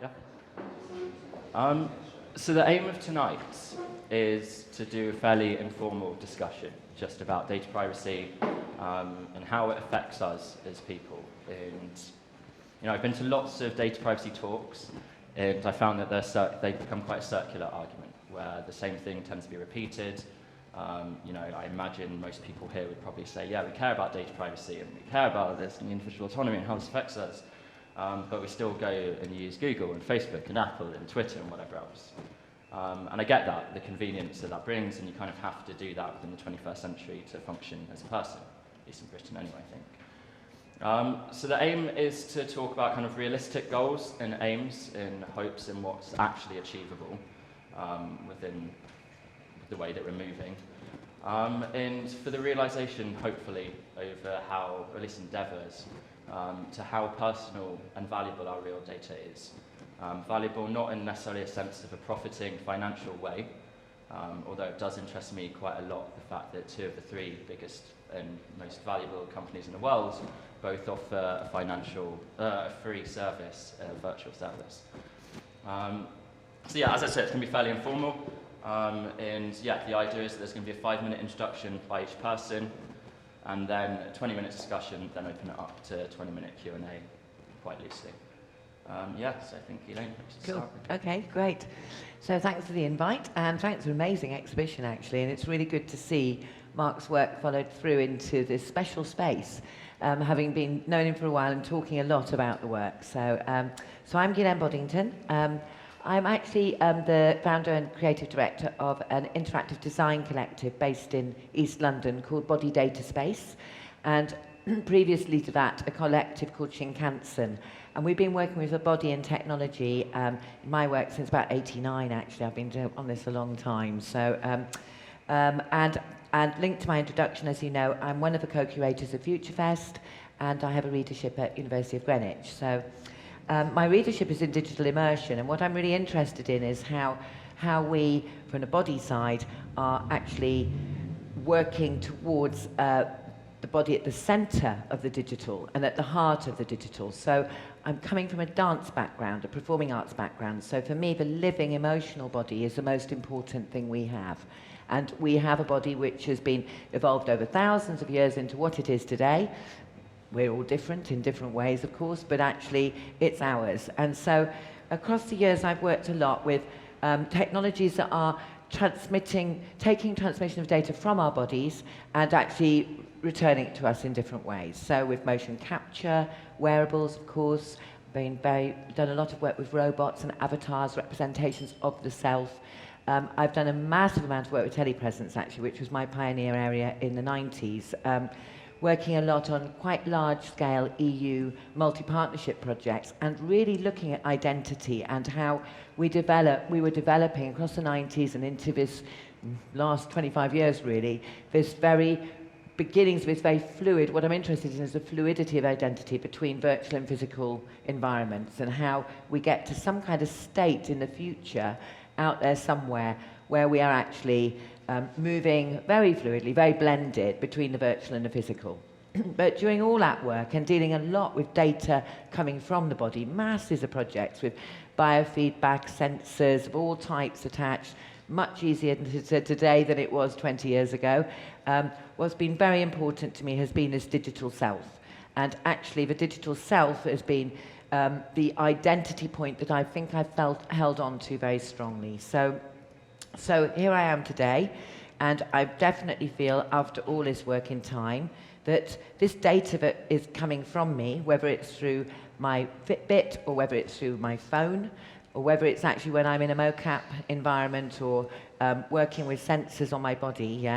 Yeah. So the aim of tonight is to do a fairly informal discussion just about data privacy and how it affects us as people. And I've been to lots of data privacy talks, and I found that they become quite a circular argument, where the same thing tends to be repeated. I imagine most people here would probably say, yeah, we care about data privacy, and we care about this and individual autonomy and how this affects us, but we still go and use Google and Facebook and Apple and Twitter and whatever else. And I get that, the convenience that brings, and you kind of have to do that within the 21st century to function as a person, at least in Britain anyway, I think. So the aim is to talk about kind of realistic goals and aims and hopes and what's actually achievable within the way that we're moving. And for the realization, hopefully, over how, or at least endeavors, to how personal and valuable our real data is. Valuable not in necessarily a sense of a profiting financial way, although it does interest me quite a lot, the fact that 2 of the 3 biggest and most valuable companies in the world both offer a financial, free service, a virtual service. So yeah, as I said, it's going to be fairly informal. And yeah, the idea is that there's going to be a 5-minute introduction by each person, and then a 20-minute discussion, then open it up to a 20-minute Q&A quite loosely. So I think, Elaine, let's Cool. start. Okay, great. So thanks for the invite, and thanks for an amazing exhibition, actually, and it's really good to see Mark's work followed through into this special space, having been known him for a while and talking a lot about the work. So I'm Gillian Boddington. I'm actually the founder and creative director of an interactive design collective based in East London called Body Data Space, and previously to that, a collective called Shinkansen. And we've been working with the body and technology in my work since about '89, actually. I've been on this a long time. So, and linked to my introduction, as you know, I'm one of the co-curators of FutureFest, and I have a readership at University of Greenwich. So my readership is in digital immersion, and what I'm really interested in is how we, from the body side, are actually working towards the body at the center of the digital and at the heart of the digital. So I'm coming from a dance background, a performing arts background. So for me, the living emotional body is the most important thing we have. And we have a body which has been evolved over thousands of years into what it is today. We're all different in different ways, of course, but actually it's ours. And so across the years, I've worked a lot with technologies that are taking transmission of data from our bodies and actually returning it to us in different ways. So with motion capture, wearables, of course, done a lot of work with robots and avatars, representations of the self. I've done a massive amount of work with telepresence, actually, which was my pioneer area in the 90s, working a lot on quite large-scale EU multi-partnership projects and really looking at identity and how we were developing across the 90s and into this last 25 years, really, this very beginnings of this very fluid, what I'm interested in is the fluidity of identity between virtual and physical environments, and how we get to some kind of state in the future out there somewhere where we are actually moving very fluidly, very blended between the virtual and the physical. But during all that work and dealing a lot with data coming from the body, masses of projects with biofeedback sensors of all types attached, much easier today than it was 20 years ago. What's been very important to me has been this digital self. And actually the digital self has been the identity point that I think I've held on to very strongly. So here I am today, and I definitely feel, after all this work in time, that this data that is coming from me, whether it's through my Fitbit or whether it's through my phone, or whether it's actually when I'm in a mocap environment or working with sensors on my body,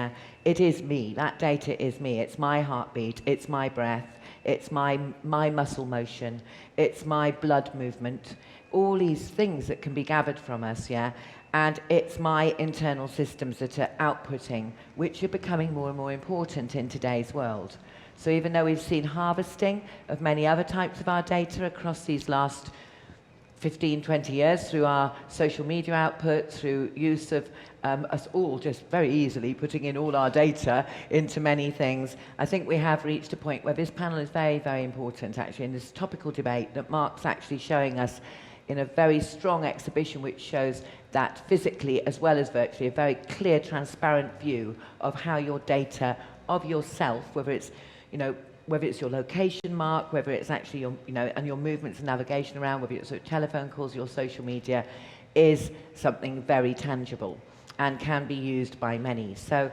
it is me. That data is me. It's my heartbeat. It's my breath. It's my muscle motion. It's my blood movement. All these things that can be gathered from us, and it's my internal systems that are outputting, which are becoming more and more important in today's world. So even though we've seen harvesting of many other types of our data across these last 15, 20 years through our social media output, through use of us all just very easily putting in all our data into many things, I think we have reached a point where this panel is very, very important, actually, in this topical debate that Mark's actually showing us in a very strong exhibition which shows that physically as well as virtually, a very clear, transparent view of how your data of yourself, whether it's, whether it's your location mark, whether it's actually your, and your movements and navigation around, whether it's your telephone calls, your social media, is something very tangible and can be used by many. So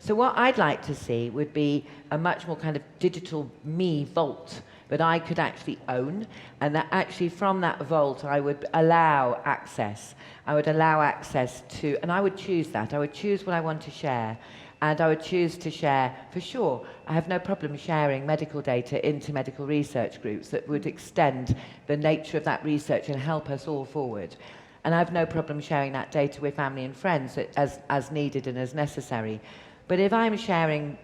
what I'd like to see would be a much more kind of digital me vault that I could actually own, and that actually from that vault I would allow access. I would allow access to, and I would choose that. I would choose what I want to share, and I would choose to share, for sure, I have no problem sharing medical data into medical research groups that would extend the nature of that research and help us all forward. And I have no problem sharing that data with family and friends as needed and as necessary. But if I'm sharing,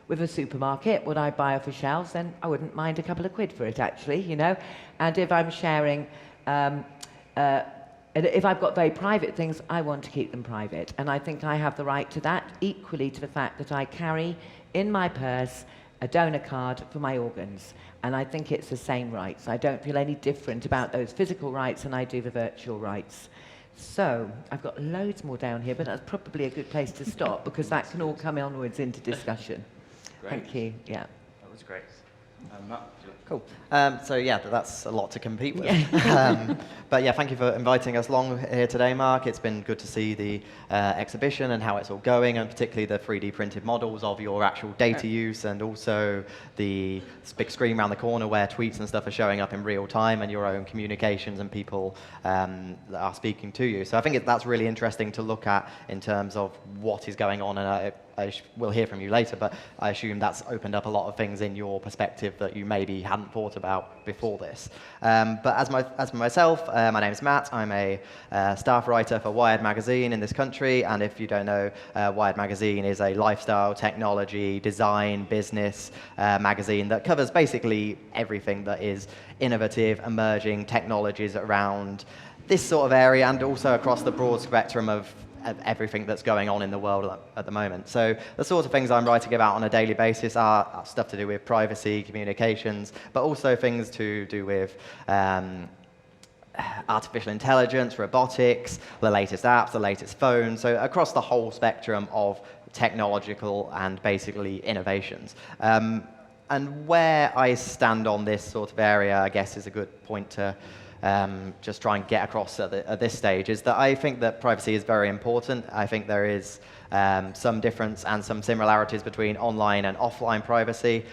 with a supermarket, what I buy off the shelves, then I wouldn't mind a couple of quid for it, actually, And if I'm sharing, if I've got very private things, I want to keep them private. And I think I have the right to that, equally to the fact that I carry in my purse a donor card for my organs. And I think it's the same rights. I don't feel any different about those physical rights than I do the virtual rights. So, I've got loads more down here, but that's probably a good place to stop because that can all come onwards into discussion. Great. Thank you. Yeah. That was great. Matt, Cool. So yeah, that's a lot to compete with. But yeah, thank you for inviting us along here today, Mark. It's been good to see the exhibition and how it's all going, and particularly the 3D printed models of your actual data use, and also the big screen around the corner where tweets and stuff are showing up in real time, and your own communications and people that are speaking to you. So I think that's really interesting to look at in terms of what is going on, and we'll hear from you later, but I assume that's opened up a lot of things in your perspective that you maybe hadn't thought about before this. But as for myself, my name is Matt. I'm a staff writer for Wired magazine in this country, and if you don't know, Wired magazine is a lifestyle, technology, design, business magazine that covers basically everything that is innovative, emerging technologies around this sort of area, and also across the broad spectrum of everything that's going on in the world at the moment. So the sorts of things I'm writing about on a daily basis are stuff to do with privacy, communications, but also things to do with artificial intelligence, robotics, the latest apps, the latest phones, so across the whole spectrum of technological and basically innovations. And where I stand on this sort of area, I guess, is a good point to just try and get across at this stage, is that I think that privacy is very important. I think there is some difference and some similarities between online and offline privacy.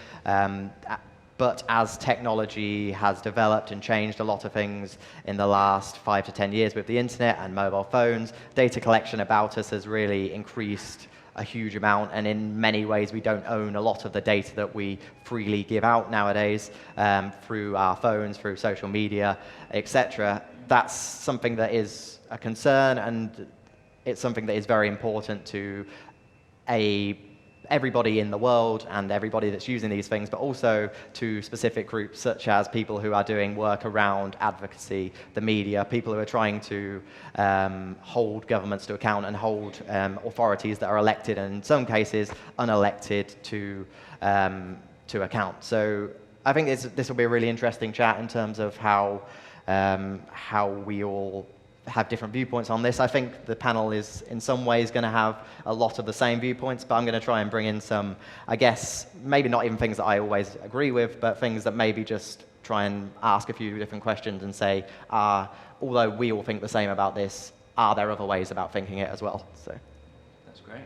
But as technology has developed and changed a lot of things in the last 5 to 10 years with the internet and mobile phones, data collection about us has really increased a huge amount, and in many ways we don't own a lot of the data that we freely give out nowadays through our phones, through social media, etc. That's something that is a concern, and it's something that is very important to everybody in the world and everybody that's using these things, but also to specific groups such as people who are doing work around advocacy, the media, people who are trying to hold governments to account and hold authorities that are elected and in some cases unelected to account. So I think this will be a really interesting chat in terms of how we all have different viewpoints on this. I think the panel is in some ways going to have a lot of the same viewpoints, but I'm going to try and bring in some, I guess, maybe not even things that I always agree with, but things that maybe just try and ask a few different questions and say, although we all think the same about this, are there other ways about thinking it as well? So that's great.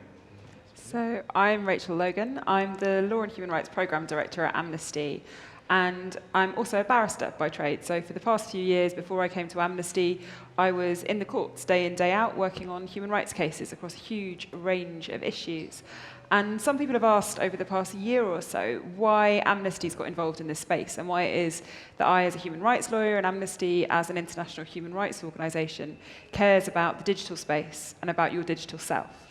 So I'm Rachel Logan. I'm the Law and Human Rights Programme Director at Amnesty. And I'm also a barrister by trade. So for the past few years before I came to Amnesty, I was in the courts day in, day out, working on human rights cases across a huge range of issues. And some people have asked over the past year or so why Amnesty's got involved in this space and why it is that I, as a human rights lawyer, and Amnesty, as an international human rights organisation, cares about the digital space and about your digital self.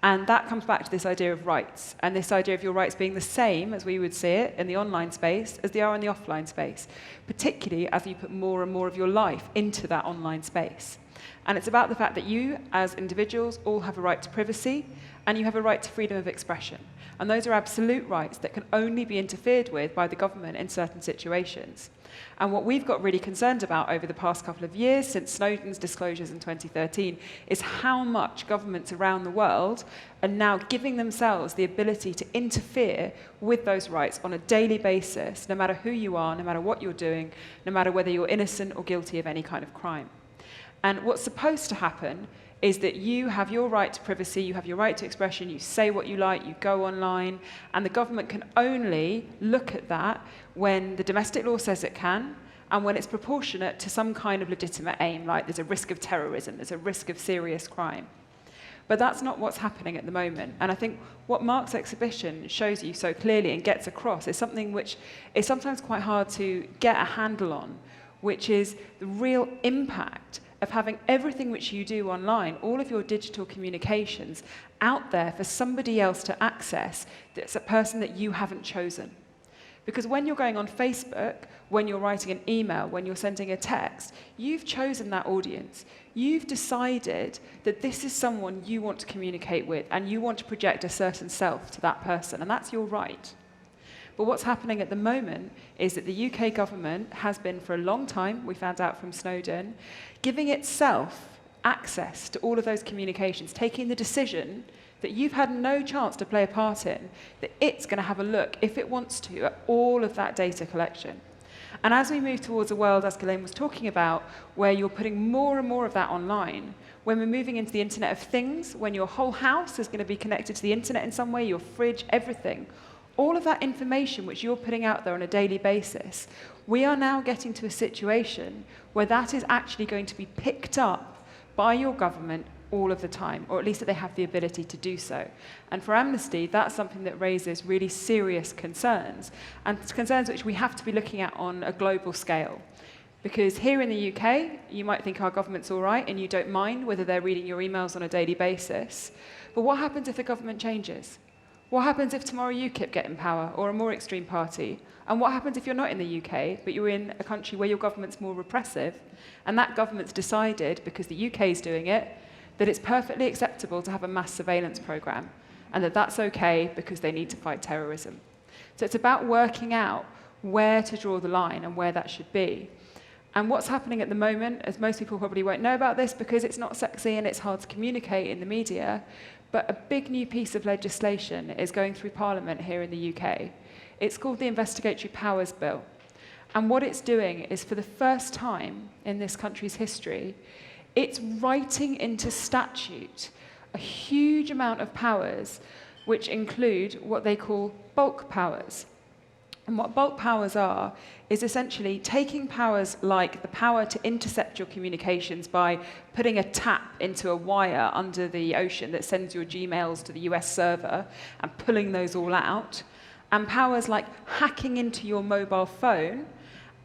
And that comes back to this idea of rights, and this idea of your rights being the same, as we would see it, in the online space as they are in the offline space, particularly as you put more and more of your life into that online space. And it's about the fact that you, as individuals, all have a right to privacy, and you have a right to freedom of expression. And those are absolute rights that can only be interfered with by the government in certain situations. And what we've got really concerned about over the past couple of years, since Snowden's disclosures in 2013, is how much governments around the world are now giving themselves the ability to interfere with those rights on a daily basis, no matter who you are, no matter what you're doing, no matter whether you're innocent or guilty of any kind of crime. And what's supposed to happen is that you have your right to privacy, you have your right to expression, you say what you like, you go online, and the government can only look at that when the domestic law says it can, and when it's proportionate to some kind of legitimate aim, like there's a risk of terrorism, there's a risk of serious crime. But that's not what's happening at the moment. And I think what Mark's exhibition shows you so clearly and gets across is something which is sometimes quite hard to get a handle on, which is the real impact of having everything which you do online, all of your digital communications, out there for somebody else to access that's a person that you haven't chosen. Because when you're going on Facebook, when you're writing an email, when you're sending a text, you've chosen that audience. You've decided that this is someone you want to communicate with, and you want to project a certain self to that person, and that's your right. But what's happening at the moment is that the UK government has been, for a long time, we found out from Snowden, giving itself access to all of those communications, taking the decision that you've had no chance to play a part in, that it's going to have a look, if it wants to, at all of that data collection. And as we move towards a world, as Ghislaine was talking about, where you're putting more and more of that online, when we're moving into the Internet of Things, when your whole house is going to be connected to the Internet in some way, your fridge, everything, all of that information which you're putting out there on a daily basis, we are now getting to a situation where that is actually going to be picked up by your government all of the time, or at least that they have the ability to do so. And for Amnesty, that's something that raises really serious concerns, and concerns which we have to be looking at on a global scale. Because here in the UK, you might think our government's all right and you don't mind whether they're reading your emails on a daily basis. But what happens if the government changes? What happens if tomorrow UKIP get in power, or a more extreme party? And what happens if you're not in the UK, but you're in a country where your government's more repressive, and that government's decided, because the UK is doing it, that it's perfectly acceptable to have a mass surveillance programme, and that that's okay because they need to fight terrorism. So it's about working out where to draw the line and where that should be. And what's happening at the moment, as most people probably won't know about this because it's not sexy and it's hard to communicate in the media, but a big new piece of legislation is going through Parliament here in the UK. It's called the Investigatory Powers Bill. And what it's doing is, for the first time in this country's history, it's writing into statute a huge amount of powers which include what they call bulk powers. And what bulk powers are is essentially taking powers like the power to intercept your communications by putting a tap into a wire under the ocean that sends your Gmails to the US server and pulling those all out, and powers like hacking into your mobile phone,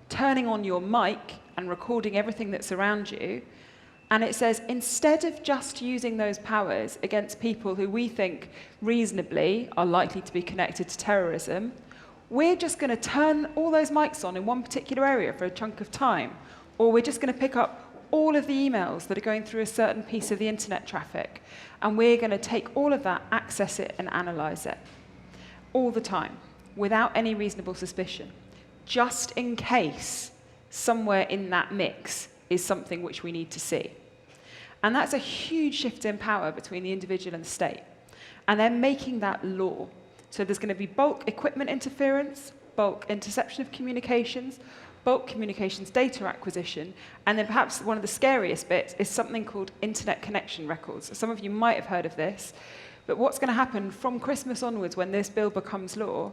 turning on your mic and recording everything that's around you. And it says, instead of just using those powers against people who we think reasonably are likely to be connected to terrorism, we're just going to turn all those mics on in one particular area for a chunk of time, or we're just going to pick up all of the emails that are going through a certain piece of the internet traffic, and we're going to take all of that, access it, and analyze it all the time, without any reasonable suspicion, just in case somewhere in that mix is something which we need to see. And that's a huge shift in power between the individual and the state. And they're making that law. So there's going to be bulk equipment interference, bulk interception of communications, bulk communications data acquisition, and then perhaps one of the scariest bits is something called internet connection records. Some of you might have heard of this, but what's going to happen from Christmas onwards when this bill becomes law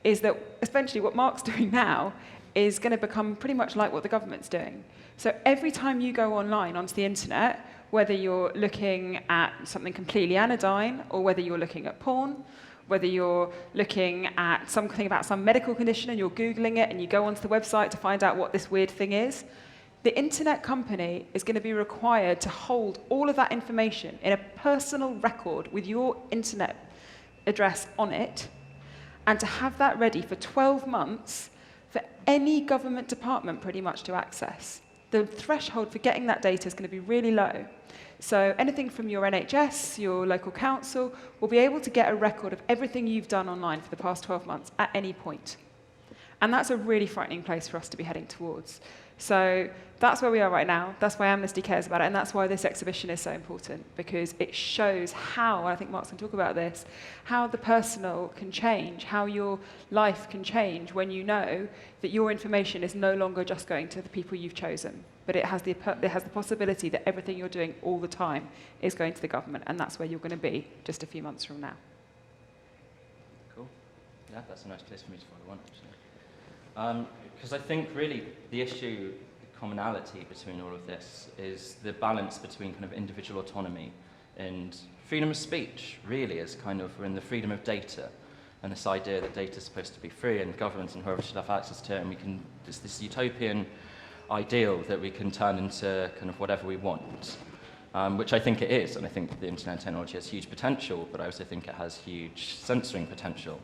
is that essentially what Mark's doing now is going to become pretty much like what the government's doing. So every time you go online onto the internet, whether you're looking at something completely anodyne, or whether you're looking at porn, whether you're looking at something about some medical condition and you're Googling it and you go onto the website to find out what this weird thing is, the internet company is going to be required to hold all of that information in a personal record with your internet address on it, and to have that ready for 12 months for any government department pretty much to access. the threshold for getting that data is going to be really low. So anything from your NHS, your local council, will be able to get a record of everything you've done online for the past 12 months at any point. And that's a really frightening place for us to be heading towards. So that's where we are right now. That's why Amnesty cares about it, and that's why this exhibition is so important, because it shows how, and I think Mark's going to talk about this, how the personal can change, how your life can change when you know that your information is no longer just going to the people you've chosen, but it has the possibility that everything you're doing all the time is going to the government, and that's where you're going to be just a few months from now. Cool. Yeah, that's a nice place for me to follow on, actually. Because I think really the issue, the commonality between all of this is the balance between kind of individual autonomy and freedom of speech, really, is kind of we're in the freedom of data, and this idea that data is supposed to be free and governments and whoever should have access to it, and we can, it's this utopian ideal that we can turn into kind of whatever we want, which I think it is, and I think the internet technology has huge potential, but I also think it has huge censoring potential.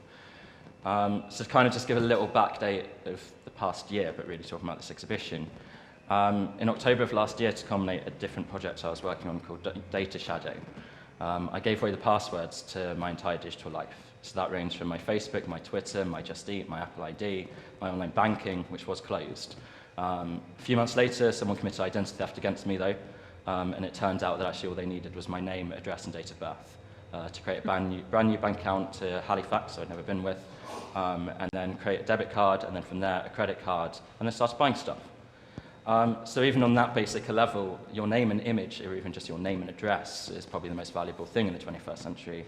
So to kind of just give a little backdate of the past year, but really talking about this exhibition. In October of last year, to culminate a different project I was working on called Data Shadow, I gave away the passwords to my entire digital life. So that ranged from my Facebook, my Twitter, my Just Eat, my Apple ID, my online banking, which was closed. A few months later, someone committed identity theft against me, though, and it turned out that actually all they needed was my name, address, and date of birth to create a brand new bank account to Halifax, so I'd never been with, and then create a debit card, and then from there a credit card, and then start buying stuff. So even on that basic level, your name and image, or even just your name and address, is probably the most valuable thing in the 21st century.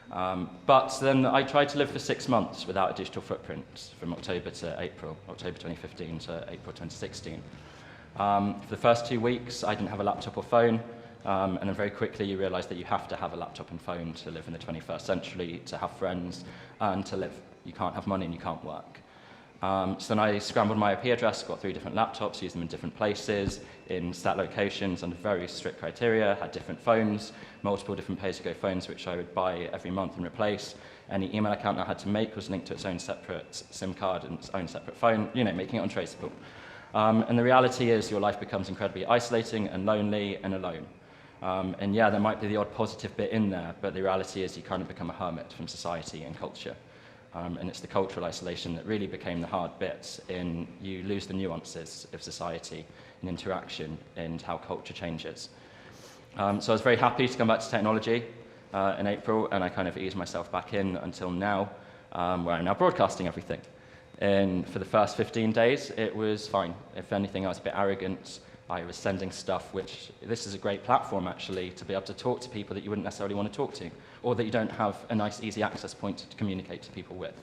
But then I tried to live for 6 months without a digital footprint, from October to April, October 2015 to April 2016. For the first 2 weeks, I didn't have a laptop or phone, and then very quickly you realize that you have to have a laptop and phone to live in the 21st century, to have friends, and to live. You can't have money and you can't work. So then I scrambled my IP address, got 3 different laptops, used them in different places, in set locations under very strict criteria, had different phones, multiple different pay-as-you-go phones which I would buy every month and replace. Any email account I had to make was linked to its own separate SIM card and its own separate phone, you know, making it untraceable. And the reality is your life becomes incredibly isolating and lonely and alone. And yeah, there might be the odd positive bit in there, but the reality is you kind of become a hermit from society and culture. And it's the cultural isolation that really became the hard bit in you lose the nuances of society and interaction and how culture changes. So I was very happy to come back to technology in April, and I kind of eased myself back in until now, where I'm now broadcasting everything. And for the first 15 days, it was fine. If anything, I was a bit arrogant. I was sending stuff, which this is a great platform, actually, to be able to talk to people that you wouldn't necessarily want to talk to, or that you don't have a nice, easy access point to communicate to people with.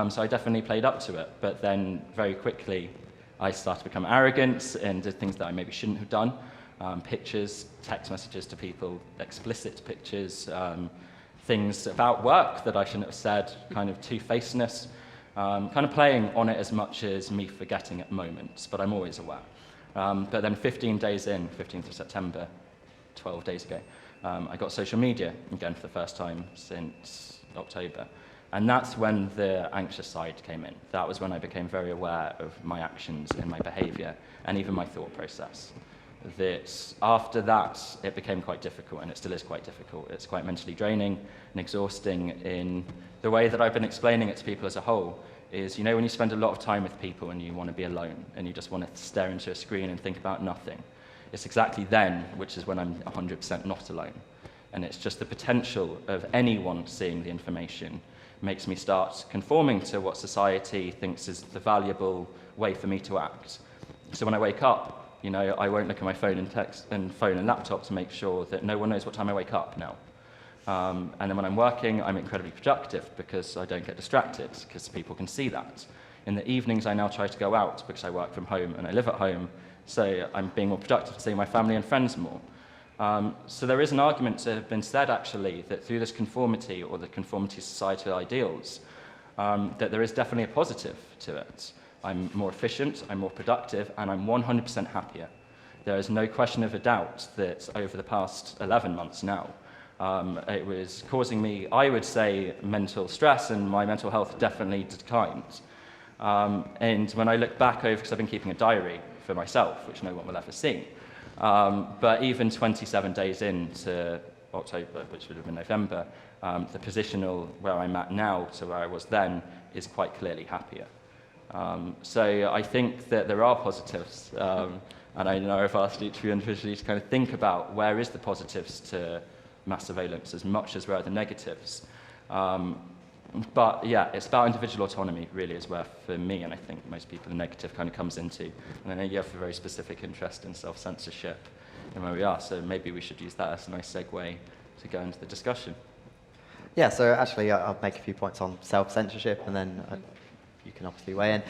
So I definitely played up to it, but then very quickly, I started to become arrogant and did things that I maybe shouldn't have done. Pictures, text messages to people, explicit pictures, things about work that I shouldn't have said, kind of two-facedness, kind of playing on it as much as me forgetting at moments, but I'm always aware. But then 15 days in, 15th of September, 12 days ago, I got social media again for the first time since October. And that's when the anxious side came in. That was when I became very aware of my actions and my behavior and even my thought process. That after that, it became quite difficult, and it still is quite difficult. It's quite mentally draining and exhausting in the way that I've been explaining it to people as a whole. Is, you know, when you spend a lot of time with people and you want to be alone and you just want to stare into a screen and think about nothing, it's exactly then, which is when I'm 100% not alone. And it's just the potential of anyone seeing the information makes me start conforming to what society thinks is the valuable way for me to act. So when I wake up, you know, I won't look at my phone and laptop to make sure that no one knows what time I wake up now. And then when I'm working, I'm incredibly productive because I don't get distracted, because people can see that. In the evenings, I now try to go out because I work from home and I live at home, so I'm being more productive to see my family and friends more. So there is an argument to have been said, actually, that through this conformity or the conformity societal ideals, that there is definitely a positive to it. I'm more efficient, I'm more productive, and I'm 100% happier. There is no question of a doubt that over the past 11 months now, it was causing me, I would say, mental stress, and my mental health definitely declined. And when I look back over, because I've been keeping a diary for myself, which no one will ever see. But even 27 days into October, which would have been November, the positional where I'm at now to where I was then is quite clearly happier. So I think that there are positives, and I know I've asked each of you individually to kind of think about where is the positives to mass surveillance as much as where are the negatives. But yeah, it's about individual autonomy really is where, for me, and I think most people, the negative kind of comes into. And I know you have a very specific interest in self-censorship and where we are, so maybe we should use that as a nice segue to go into the discussion. Yeah, so actually I'll make a few points on self-censorship, and then you can obviously weigh in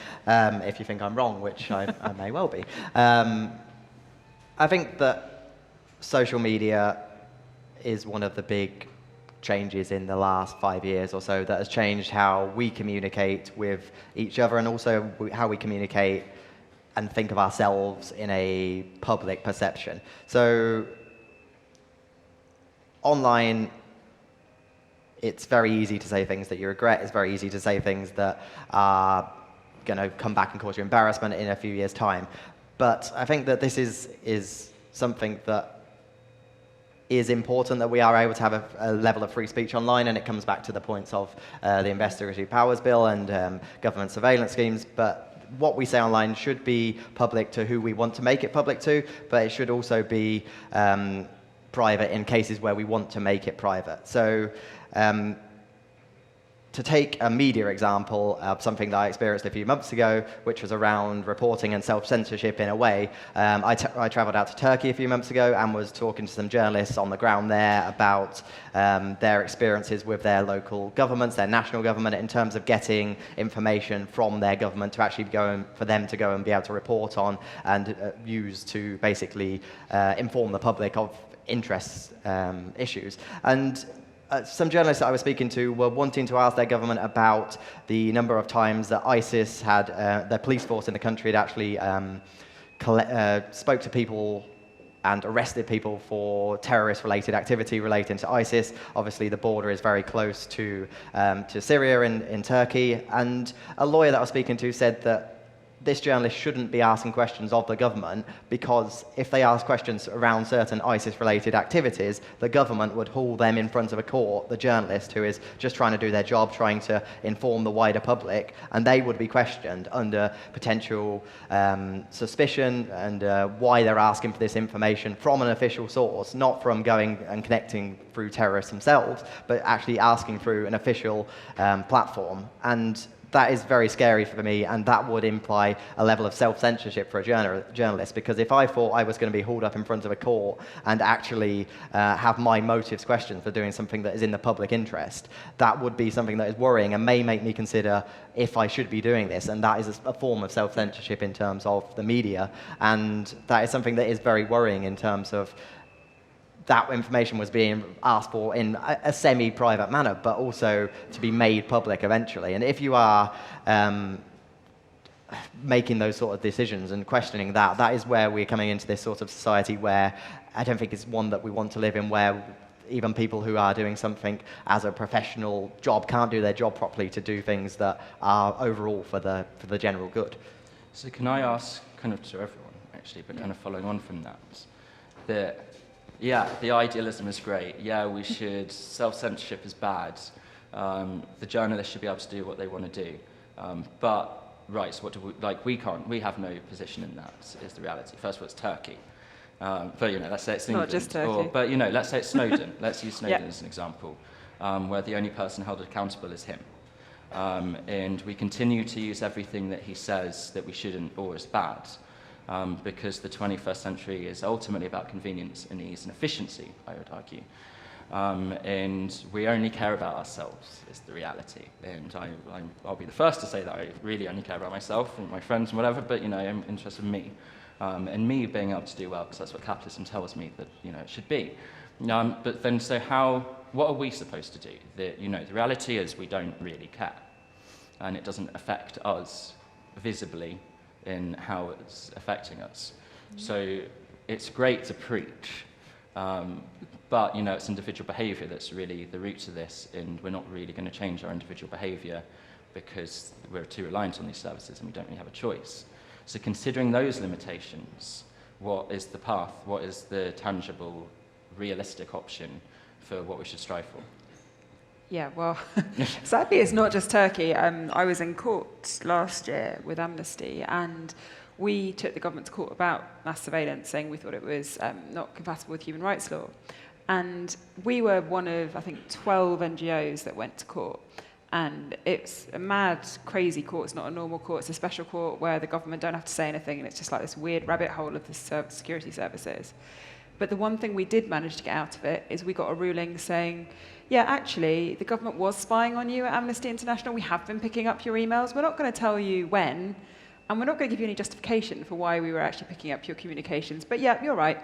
if you think I'm wrong, which I may well be. I think that social media is one of the big changes in the last 5 years or so that has changed how we communicate with each other, and also how we communicate and think of ourselves in a public perception. So online, it's very easy to say things that you regret. It's very easy to say things that are going to come back and cause you embarrassment in a few years' time. But I think that this is something that is important, that we are able to have a level of free speech online, and it comes back to the points of the Investigatory Powers Bill and government surveillance schemes. But what we say online should be public to who we want to make it public to, but it should also be private in cases where we want to make it private. So to take a media example of something that I experienced a few months ago, which was around reporting and self-censorship in a way, I travelled out to Turkey a few months ago and was talking to some journalists on the ground there about their experiences with their local governments, their national government, in terms of getting information from their government to actually for them to go and be able to report on and use to basically inform the public of interest issues. And some journalists that I was speaking to were wanting to ask their government about the number of times that ISIS had, their police force in the country had actually spoke to people and arrested people for terrorist-related activity relating to ISIS. Obviously, the border is very close to Syria in Turkey. And a lawyer that I was speaking to said that this journalist shouldn't be asking questions of the government, because if they ask questions around certain ISIS-related activities, the government would haul them in front of a court, the journalist who is just trying to do their job, trying to inform the wider public, and they would be questioned under potential suspicion and why they're asking for this information from an official source, not from going and connecting through terrorists themselves, but actually asking through an official platform. And that is very scary for me, and that would imply a level of self-censorship for a journalist, because if I thought I was going to be hauled up in front of a court and actually have my motives questioned for doing something that is in the public interest, that would be something that is worrying and may make me consider if I should be doing this, and that is a form of self-censorship in terms of the media, and that is something that is very worrying in terms of that information was being asked for in a semi-private manner, but also to be made public eventually. And if you are making those sort of decisions and questioning that, that is where we're coming into this sort of society where I don't think it's one that we want to live in, where even people who are doing something as a professional job can't do their job properly to do things that are overall for the general good. So can I ask, kind of to everyone actually, but kind of following on from that, yeah, the idealism is great. Yeah, we should, self-censorship is bad. The journalists should be able to do what they want to do. But, right, so what do we, like, we can't, we have no position in that, is the reality. First of all, it's Turkey. But, you know, let's say it's England. Not just Turkey. But, you know, let's say it's Snowden. Let's use Snowden as an example, where the only person held accountable is him. And we continue to use everything that he says that we shouldn't, or is bad. Because the 21st century is ultimately about convenience and ease and efficiency, I would argue. And we only care about ourselves, is the reality. And I'll be the first to say that I really only care about myself and my friends and whatever, but, you know, I'm interested in me. And me being able to do well, because that's what capitalism tells me that, you know, it should be. But then, so what are we supposed to do? The reality is we don't really care. And it doesn't affect us visibly in how it's affecting us. So it's great to preach, but, you know, it's individual behavior that's really the root to this, and we're not really going to change our individual behavior because we're too reliant on these services and we don't really have a choice. So considering those limitations, what is the path? What is the tangible, realistic option for what we should strive for? Yeah, well, sadly, it's not just Turkey. I was in court last year with Amnesty, and we took the government to court about mass surveillance, saying we thought it was not compatible with human rights law. And we were one of, I think, 12 NGOs that went to court. And it's a mad, crazy court. It's not a normal court. It's a special court where the government don't have to say anything, and it's just like this weird rabbit hole of the security services. But the one thing we did manage to get out of it is we got a ruling saying, yeah, actually, the government was spying on you at Amnesty International. We have been picking up your emails. We're not going to tell you when, and we're not going to give you any justification for why we were actually picking up your communications. But yeah, you're right.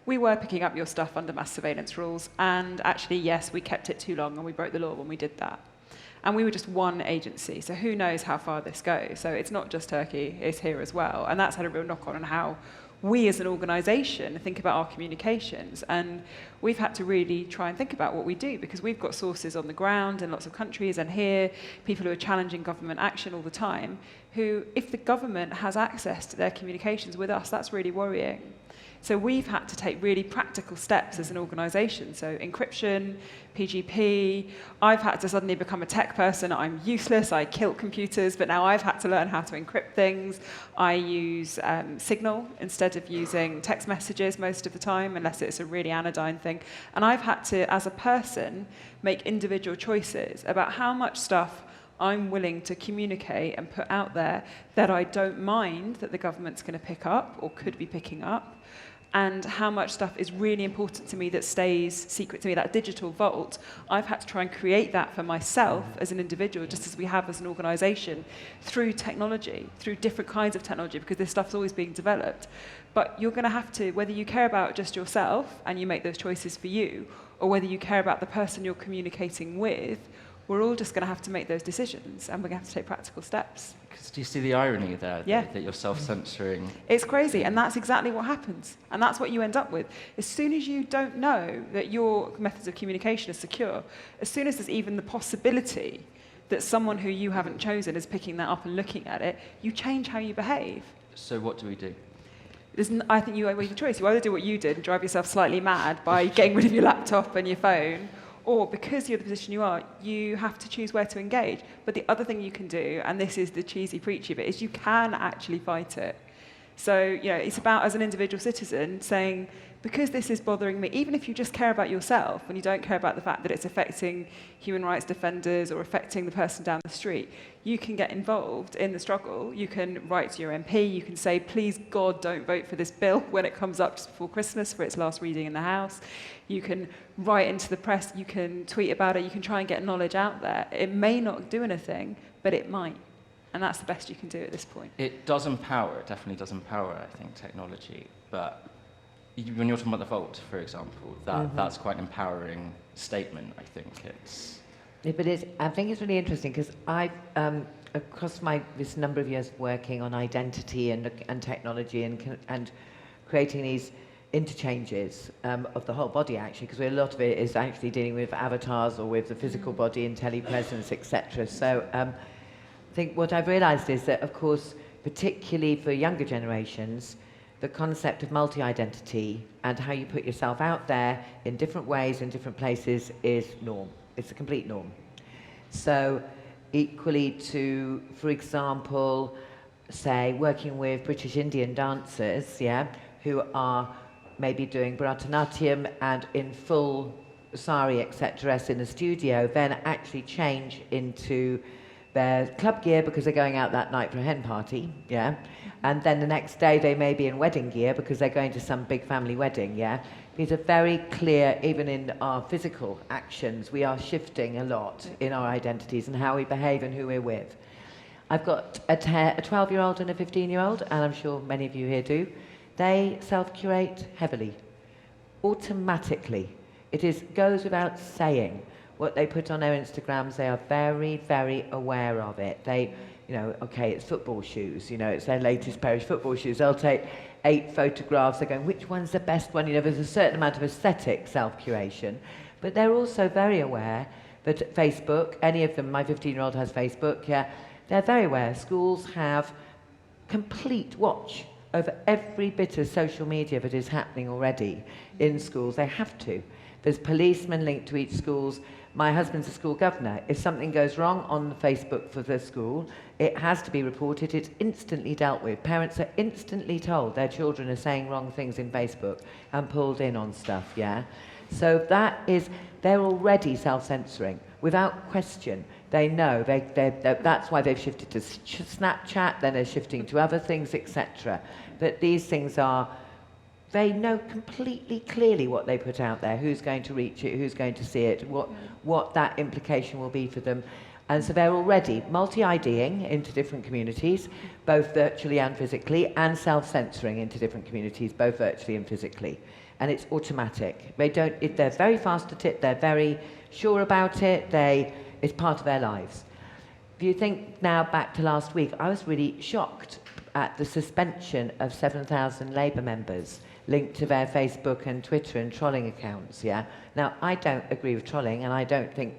We were picking up your stuff under mass surveillance rules, and actually, yes, we kept it too long, and we broke the law when we did that. And we were just one agency, so who knows how far this goes. So it's not just Turkey, it's here as well. And that's had a real knock-on how we as an organisation think about our communications. And we've had to really try and think about what we do, because we've got sources on the ground in lots of countries and here, people who are challenging government action all the time, who, if the government has access to their communications with us, that's really worrying. So we've had to take really practical steps as an organisation. So encryption, PGP. I've had to suddenly become a tech person. I'm useless. I kill computers, but now I've had to learn how to encrypt things. I use Signal instead of using text messages most of the time, unless it's a really anodyne thing. And I've had to, as a person, make individual choices about how much stuff I'm willing to communicate and put out there that I don't mind that the government's going to pick up or could be picking up, and how much stuff is really important to me that stays secret to me, that digital vault. I've had to try and create that for myself as an individual, just as we have as an organisation, through technology, through different kinds of technology, because this stuff's always being developed. But you're going to have to, whether you care about just yourself and you make those choices for you, or whether you care about the person you're communicating with, we're all just going to have to make those decisions, and we're going to have to take practical steps. Do you see the irony there, Yeah. that you're self-censoring? It's crazy, and that's exactly what happens. And that's what you end up with. As soon as you don't know that your methods of communication are secure, as soon as there's even the possibility that someone who you haven't chosen is picking that up and looking at it, you change how you behave. So what do we do? I think you have a choice. You either do what you did and drive yourself slightly mad by getting rid of your laptop and your phone, or because you're the position you are, you have to choose where to engage. But the other thing you can do, and this is the cheesy, preachy bit, is you can actually fight it. So, it's about, as an individual citizen, saying, because this is bothering me, even if you just care about yourself and you don't care about the fact that it's affecting human rights defenders or affecting the person down the street, you can get involved in the struggle. You can write to your MP, you can say, please, God, don't vote for this bill when it comes up just before Christmas for its last reading in the House. You can write into the press, you can tweet about it, you can try and get knowledge out there. It may not do anything, but it might. And that's the best you can do at this point. It does empower, it definitely does empower, I think, technology. But when you're talking about the vault, for example, that's quite an empowering statement, I think. But I think it's really interesting, because I've, across this number of years working on identity and technology and creating these interchanges of the whole body, actually, because a lot of it is actually dealing with avatars or with the physical body and telepresence, etc. So I think what I've realised is that, of course, particularly for younger generations, the concept of multi-identity and how you put yourself out there in different ways, in different places, is norm. It's a complete norm. So equally to, for example, say, working with British Indian dancers, who are maybe doing Bharatanatyam and in full sari, etc., in the studio, then actually change into their club gear because they're going out that night for a hen party, and then the next day they may be in wedding gear because they're going to some big family wedding, These are very clear, even in our physical actions, we are shifting a lot in our identities and how we behave and who we're with. I've got a 12-year-old and a 15-year-old, and I'm sure many of you here do. They self-curate heavily, automatically. It goes without saying. What they put on their Instagrams, they are very, very aware of it. They, okay, it's football shoes, it's their latest pair of football shoes. They'll take 8 photographs, they're going, which one's the best one? There's a certain amount of aesthetic self-curation. But they're also very aware that Facebook, any of them, my 15-year-old has Facebook, they're very aware. Schools have complete watch over every bit of social media that is happening already in schools. They have to. There's policemen linked to each schools. My husband's a school governor. If something goes wrong on the Facebook for the school, it has to be reported. It's instantly dealt with. Parents are instantly told their children are saying wrong things in Facebook and pulled in on stuff, yeah? So they're already self-censoring without question. They know, that's why they've shifted to Snapchat, then they're shifting to other things, etc. But these things they know completely clearly what they put out there, who's going to reach it, who's going to see it, what that implication will be for them. And so they're already multi-IDing into different communities, both virtually and physically, and self-censoring into different communities, both virtually and physically. And it's automatic. They're very fast at it, they're very sure about it, it's part of their lives. If you think now back to last week, I was really shocked at the suspension of 7,000 Labour members linked to their Facebook and Twitter and trolling accounts, yeah? Now, I don't agree with trolling, and I don't think,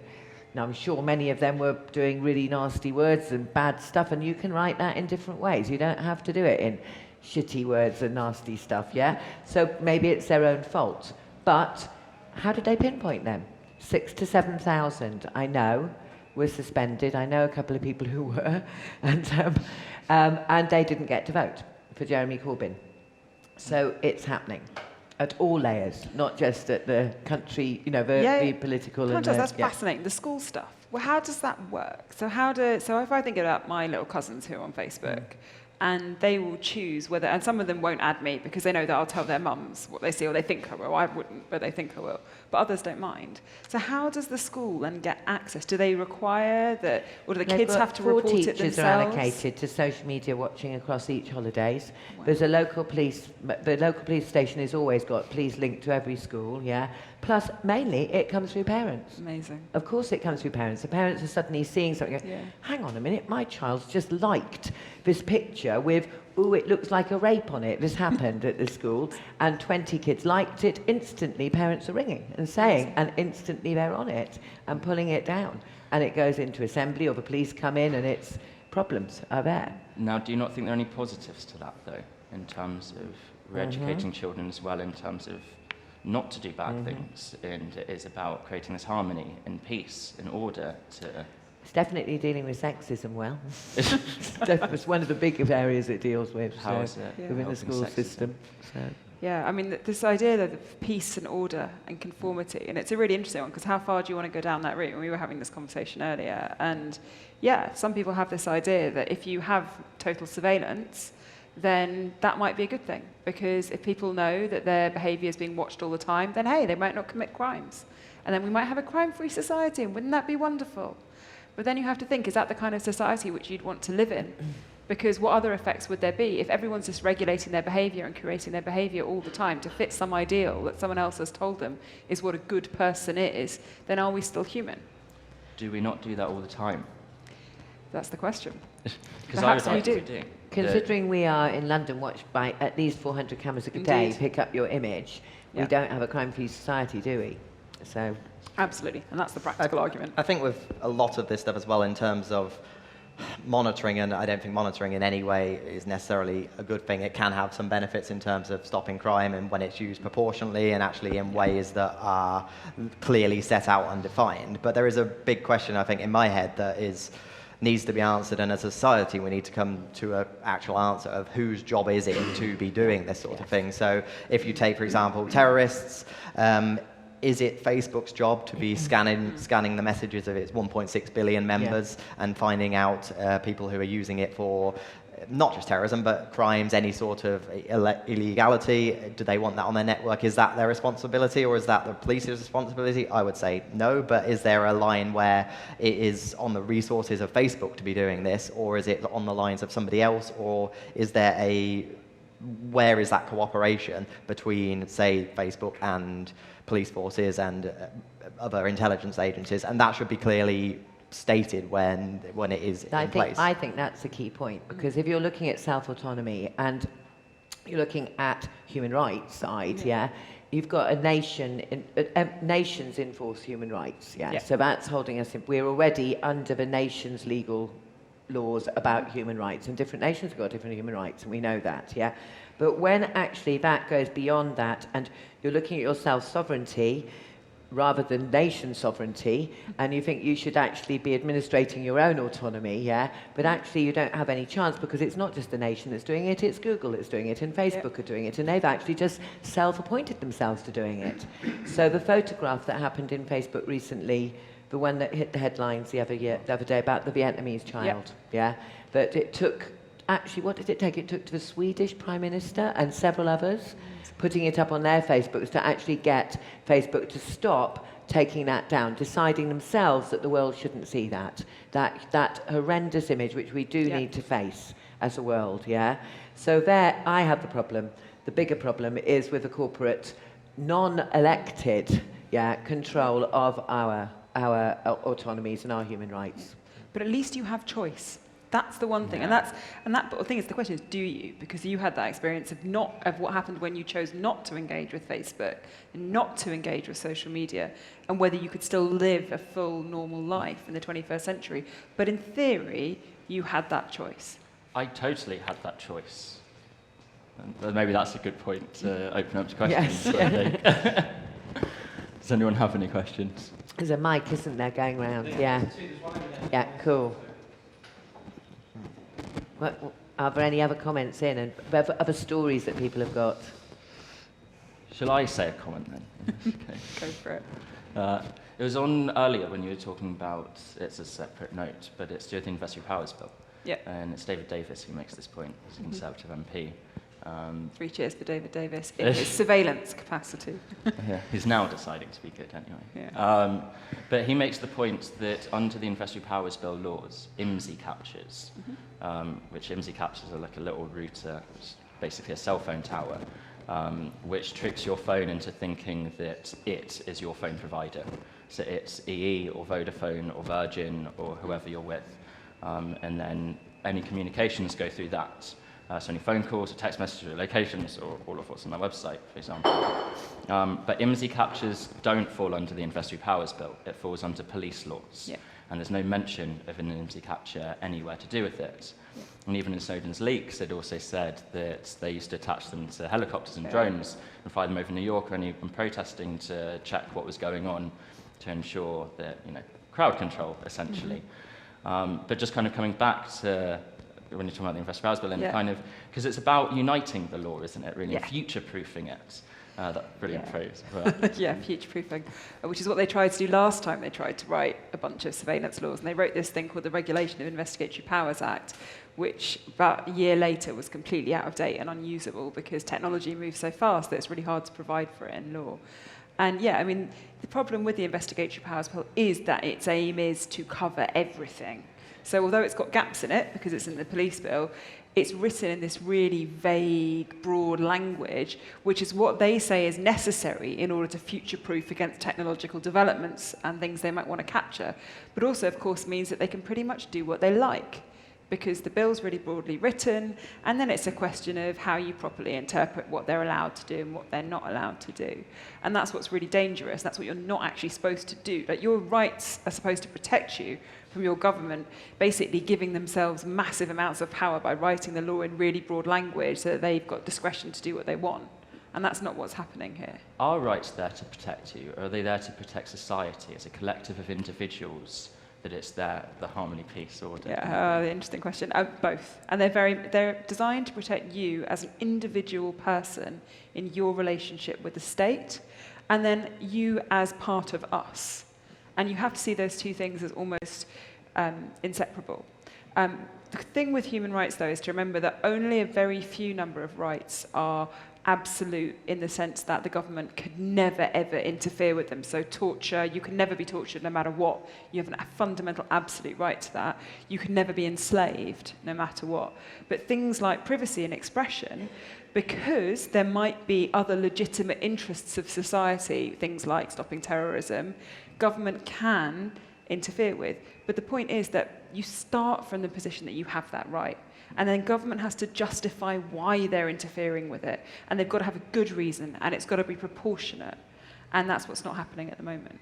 I'm sure many of them were doing really nasty words and bad stuff, and you can write that in different ways. You don't have to do it in shitty words and nasty stuff, yeah? So maybe it's their own fault. But how did they pinpoint them? 6,000 to 7,000, I know, were suspended. I know a couple of people who were, and they didn't get to vote for Jeremy Corbyn. So it's happening at all layers, not just at the country, the political. That's fascinating. The school stuff. Well, how does that work? So if I think about my little cousins who are on Facebook, and they will choose whether, and some of them won't add me because they know that I'll tell their mums what they see, or they think I will. I wouldn't, but they think I will. But others don't mind. So how does the school then get access? Do they require that, or do the kids have to report it themselves? 4 teachers are allocated to social media watching across each holidays. Wow. There's the local police station has always got police linked to every school, yeah? Plus, mainly, it comes through parents. Amazing. Of course it comes through parents. The parents are suddenly seeing something, hang on a minute, my child's just liked this picture with, it looks like a rape on it. This happened at the school, and 20 kids liked it. Instantly, parents are ringing and saying, and instantly they're on it and pulling it down. And it goes into assembly, or the police come in, and problems are there. Now, do you not think there are any positives to that, though, in terms of re-educating children as well, in terms of not to do bad things, and it is about creating this harmony and peace and order to... It's definitely dealing with sexism well. It's one of the big areas it deals with. How is it within the school system? So. Yeah, I mean, this idea of peace and order and conformity, and it's a really interesting one, because how far do you want to go down that route? And we were having this conversation earlier, and some people have this idea that if you have total surveillance, then that might be a good thing, because if people know that their behaviour is being watched all the time, then hey, they might not commit crimes. And then we might have a crime-free society, and wouldn't that be wonderful? But then you have to think, is that the kind of society which you'd want to live in? Because what other effects would there be? If everyone's just regulating their behaviour and curating their behaviour all the time to fit some ideal that someone else has told them is what a good person is, then are we still human? Do we not do that all the time? That's the question. Because I would like we do. Considering we are in London watched by at least 400 cameras a day, pick up your image, we don't have a crime-free society, do we? So... Absolutely, and that's the practical argument. I think with a lot of this stuff as well, in terms of monitoring, and I don't think monitoring in any way is necessarily a good thing. It can have some benefits in terms of stopping crime, and when it's used proportionally and actually in ways that are clearly set out and defined. But there is a big question, I think, in my head that needs to be answered, and as a society we need to come to an actual answer of whose job is it to be doing this sort of thing. So if you take, for example, terrorists, is it Facebook's job to be scanning the messages of its 1.6 billion members and finding out people who are using it for not just terrorism, but crimes, any sort of illegality? Do they want that on their network? Is that their responsibility, or is that the police's responsibility? I would say no, but is there a line where it is on the resources of Facebook to be doing this, or is it on the lines of somebody else, or is there where is that cooperation between, say, Facebook and police forces and other intelligence agencies? And that should be clearly stated when it is in place. I think that's a key point, because if you're looking at self-autonomy and you're looking at human rights side, you've got a nation, nations enforce human rights, so that's holding us in. We're already under the nation's legal laws about human rights, and different nations have got different human rights, and we know that, yeah? But when actually that goes beyond that, and you're looking at your self-sovereignty rather than nation sovereignty, and you think you should actually be administrating your own autonomy, yeah? But actually you don't have any chance, because it's not just the nation that's doing it, it's Google that's doing it, and Facebook are doing it, and they've actually just self-appointed themselves to doing it. So the photograph that happened in Facebook recently, the one that hit the headlines the other day about the Vietnamese child, yeah? That it took, actually, what did it take? It took to the Swedish Prime Minister and several others putting it up on their Facebooks to actually get Facebook to stop taking that down, deciding themselves that the world shouldn't see that horrendous image, which we do need to face as a world, yeah? So there, I have the problem. The bigger problem is with the corporate, non-elected, control of our autonomies and our human rights. But at least you have choice. That's the one thing, and that thing is, the question is, do you? Because you had that experience of what happened when you chose not to engage with Facebook and not to engage with social media, and whether you could still live a full normal life in the 21st century. But in theory, you had that choice. I totally had that choice. And maybe that's a good point to open up to questions. Yes. Does anyone have any questions? There's a mic, isn't there, going around? Yeah. Yeah, cool. Are there any other comments in, and other stories that people have got? Shall I say a comment then? Okay. Go for it. It was on earlier when you were talking about, it's a separate note, but it's to do with the Investor Powers Bill. Yep. And it's David Davis who makes this point, as a Conservative MP. 3 cheers for David Davis in his surveillance capacity. Yeah, he's now deciding to be good anyway. Yeah. But he makes the point that under the Investor Powers Bill laws, IMSI captures, which IMSI captures are like a little router, which is basically a cell phone tower, which tricks your phone into thinking that it is your phone provider. So it's EE or Vodafone or Virgin or whoever you're with. And then any communications go through that. So any phone calls or text messages or locations or all of what's on their website, for example. But IMSI captures don't fall under the Investor Powers Bill. It falls under police laws. Yeah. And there's no mention of an IMSI capture anywhere to do with it. Yeah. And even in Snowden's leaks, it also said that they used to attach them to helicopters and drones and fly them over New York or anyone protesting to check what was going on to ensure that, crowd control, essentially. But just kind of coming back to when you're talking about the Investor Powers Bill, and kind of, because it's about uniting the law, isn't it, really, and future-proofing it. That brilliant phrase. Yeah, future-proofing, which is what they tried to do last time. They tried to write a bunch of surveillance laws, and they wrote this thing called the Regulation of Investigatory Powers Act, which about a year later was completely out of date and unusable because technology moves so fast that it's really hard to provide for it in law. And the problem with the Investigatory Powers Bill is that its aim is to cover everything. So although it's got gaps in it, because it's in the police bill, it's written in this really vague, broad language, which is what they say is necessary in order to future-proof against technological developments and things they might want to capture. But also, of course, means that they can pretty much do what they like, because the bill's really broadly written, and then it's a question of how you properly interpret what they're allowed to do and what they're not allowed to do. And that's what's really dangerous. That's what you're not actually supposed to do. Like, your rights are supposed to protect you from your government basically giving themselves massive amounts of power by writing the law in really broad language so that they've got discretion to do what they want. And that's not what's happening here. Are rights there to protect you, or are they there to protect society as a collective of individuals, that it's there, the harmony, peace, order? Yeah, interesting question. Both. And they're designed to protect you as an individual person in your relationship with the state, and then you as part of us. And you have to see those two things as almost inseparable. The thing with human rights, though, is to remember that only a very few number of rights are absolute in the sense that the government could never, ever interfere with them. So torture, you can never be tortured no matter what. You have a fundamental absolute right to that. You can never be enslaved no matter what. But things like privacy and expression, because there might be other legitimate interests of society, things like stopping terrorism, government can interfere with. But the point is that you start from the position that you have that right. And then government has to justify why they're interfering with it. And they've got to have a good reason, and it's got to be proportionate. And that's what's not happening at the moment.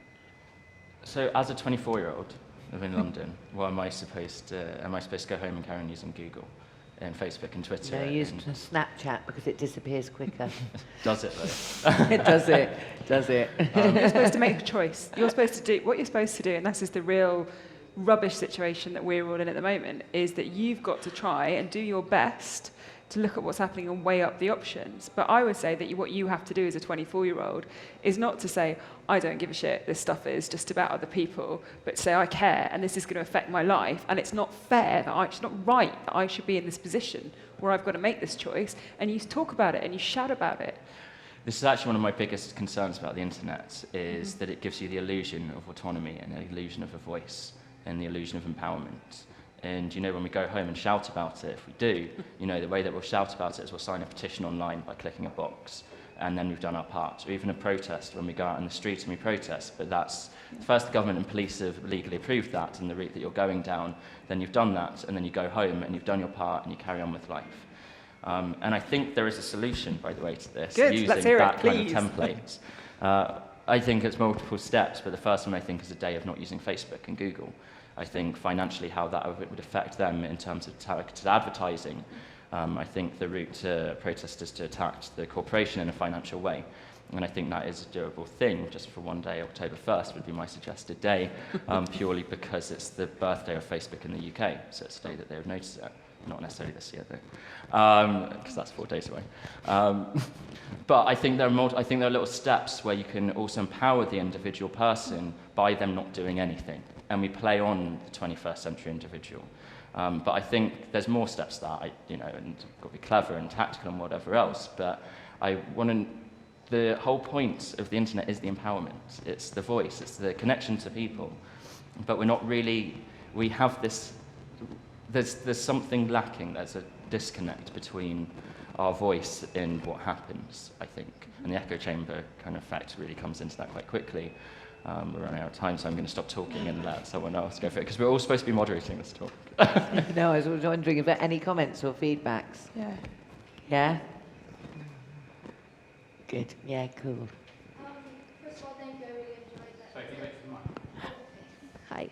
So as a 24-year-old, live in London. What am I supposed to? Am I supposed to go home and carry on using Google and Facebook and Twitter? No, use Snapchat because it disappears quicker. Does it though? It does it. Does it? You're supposed to make a choice. You're supposed to do what you're supposed to do, and this is the real rubbish situation that we're all in at the moment, is that you've got to try and do your best to look at what's happening and weigh up the options. But I would say that what you have to do as a 24-year-old is not to say, I don't give a shit, this stuff is just about other people, but to say, I care, and this is going to affect my life, and it's not fair, it's not right that I should be in this position where I've got to make this choice, and you talk about it, and you shout about it. This is actually one of my biggest concerns about the internet, is that it gives you the illusion of autonomy and the illusion of a voice and the illusion of empowerment. And, when we go home and shout about it, if we do, the way that we'll shout about it is we'll sign a petition online by clicking a box, and then we've done our part. Or even a protest, when we go out in the streets and we protest, but that's, first the government and police have legally approved that and the route that you're going down, then you've done that, and then you go home and you've done your part and you carry on with life. And I think there is a solution, by the way, to this, Good, using let's hear that it, kind please. of template. I think it's multiple steps, but the first one I think is a day of not using Facebook and Google. I think financially how that would affect them in terms of targeted advertising. I think the route to protest is to attack the corporation in a financial way. And I think that is a doable thing. Just for one day, October 1st would be my suggested day, purely because it's the birthday of Facebook in the UK. So it's a day that they would notice it. Not necessarily this year, though, because that's 4 days away. But I think there are little steps where you can also empower the individual person by them not doing anything. And we play on the 21st century individual. But I think there's more steps that and got to be clever and tactical and whatever else. But the whole point of the internet is the empowerment. It's the voice. It's the connection to people. But we're not really. We have this. There's something lacking. There's a disconnect between our voice and what happens, I think. And the echo chamber kind of effect really comes into that quite quickly. We're running out of time, so I'm going to stop talking and let someone else go for it, because we're all supposed to be moderating this talk. No, I was wondering if there are any comments or feedbacks. Yeah. Yeah? Good. Yeah, cool. First of all, thank you. I really enjoyed that. Sorry, can you wait for the mic? Hi.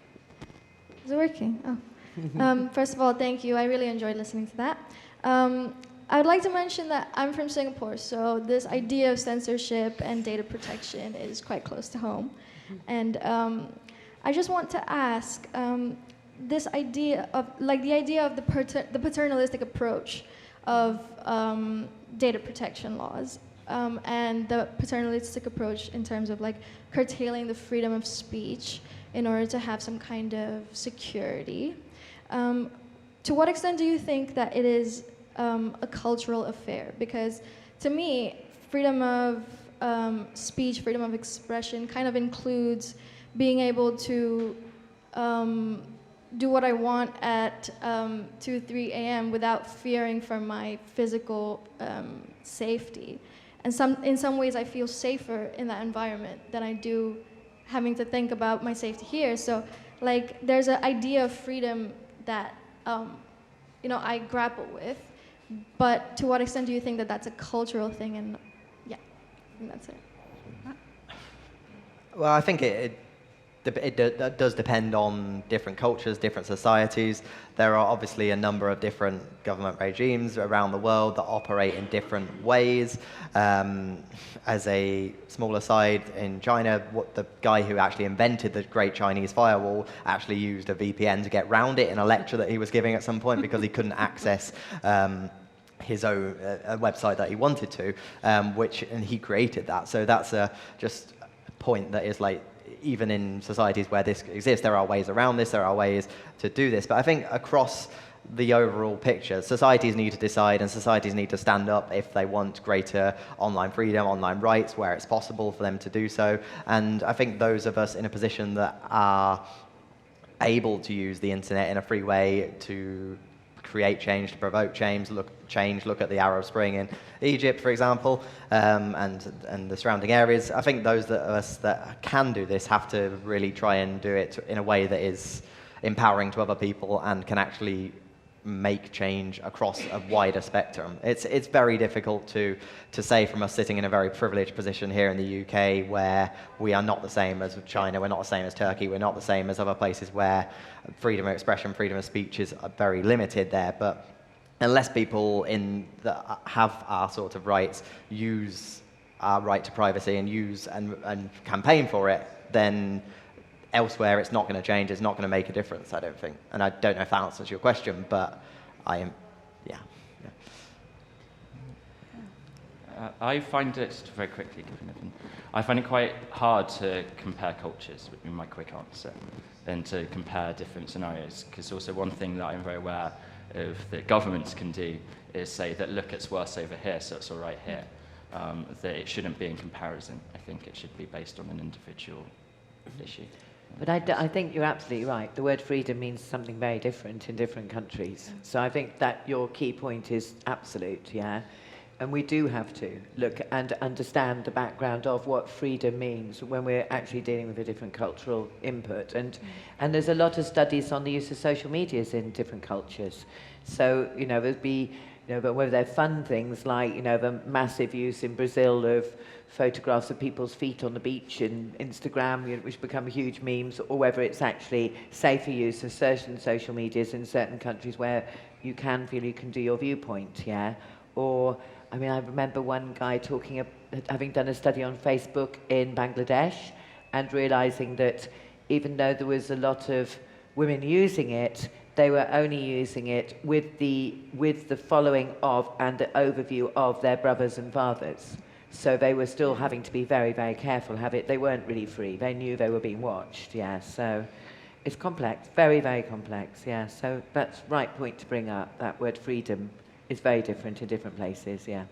Is it working? Oh. First of all, thank you. I really enjoyed listening to that. I would like to mention that I'm from Singapore, so this idea of censorship and data protection is quite close to home. And I just want to ask, this idea of, the paternalistic approach of data protection laws, and the paternalistic approach in terms of curtailing the freedom of speech in order to have some kind of security. To what extent do you think that it is a cultural affair? Because to me, freedom of speech, freedom of expression kind of includes being able to do what I want at 2, 3 a.m. without fearing for my physical safety. And in some ways, I feel safer in that environment than I do having to think about my safety here. So, there's an idea of freedom that I grapple with. But to what extent do you think that that's a cultural thing? And yeah, I think that's it. Well, I think it does depend on different cultures, different societies. There are obviously a number of different government regimes around the world that operate in different ways. As a small aside, in China, the guy who actually invented the Great Chinese Firewall actually used a VPN to get round it in a lecture that he was giving at some point because he couldn't access his own website that he wanted to, and he created that. So that's just a point that is even in societies where this exists, there are ways around this, there are ways to do this. But I think across the overall picture, societies need to decide and societies need to stand up if they want greater online freedom, online rights, where it's possible for them to do so. And I think those of us in a position that are able to use the internet in a free way to create change, to provoke change, look at the Arab Spring in Egypt, for example, and the surrounding areas. I think those of us that can do this have to really try and do it in a way that is empowering to other people and can actually make change across a wider spectrum. It's very difficult to say from us sitting in a very privileged position here in the UK, where we are not the same as China, we're not the same as Turkey, we're not the same as other places where freedom of expression, freedom of speech is very limited there. But unless people that have our sort of rights use our right to privacy and use and campaign for it, then elsewhere it's not going to change, it's not going to make a difference, I don't think. And I don't know if that answers your question, but I find it, very quickly, I find it quite hard to compare cultures, would be my quick answer, and to compare different scenarios, because also one thing that I'm very aware of that governments can do is say that, look, it's worse over here, so it's all right here. That it shouldn't be in comparison. I think it should be based on an individual issue. But I think you're absolutely right. The word freedom means something very different in different countries. So I think that your key point is absolute, yeah? And we do have to look and understand the background of what freedom means when we're actually dealing with a different cultural input. And there's a lot of studies on the use of social medias in different cultures. So, there'd be, but whether they're fun things like, the massive use in Brazil of photographs of people's feet on the beach in Instagram, which become huge memes, or whether it's actually safer use of certain social medias in certain countries where you can feel you can do your viewpoint, yeah? Or, I remember one guy having done a study on Facebook in Bangladesh and realizing that even though there was a lot of women using it, they were only using it with the following of and the overview of their brothers and fathers. So they were still having to be very, very careful. They weren't really free. They knew they were being watched, yeah. So it's complex, very, very complex, yeah. So that's the right point to bring up. That word freedom is very different in different places, yeah.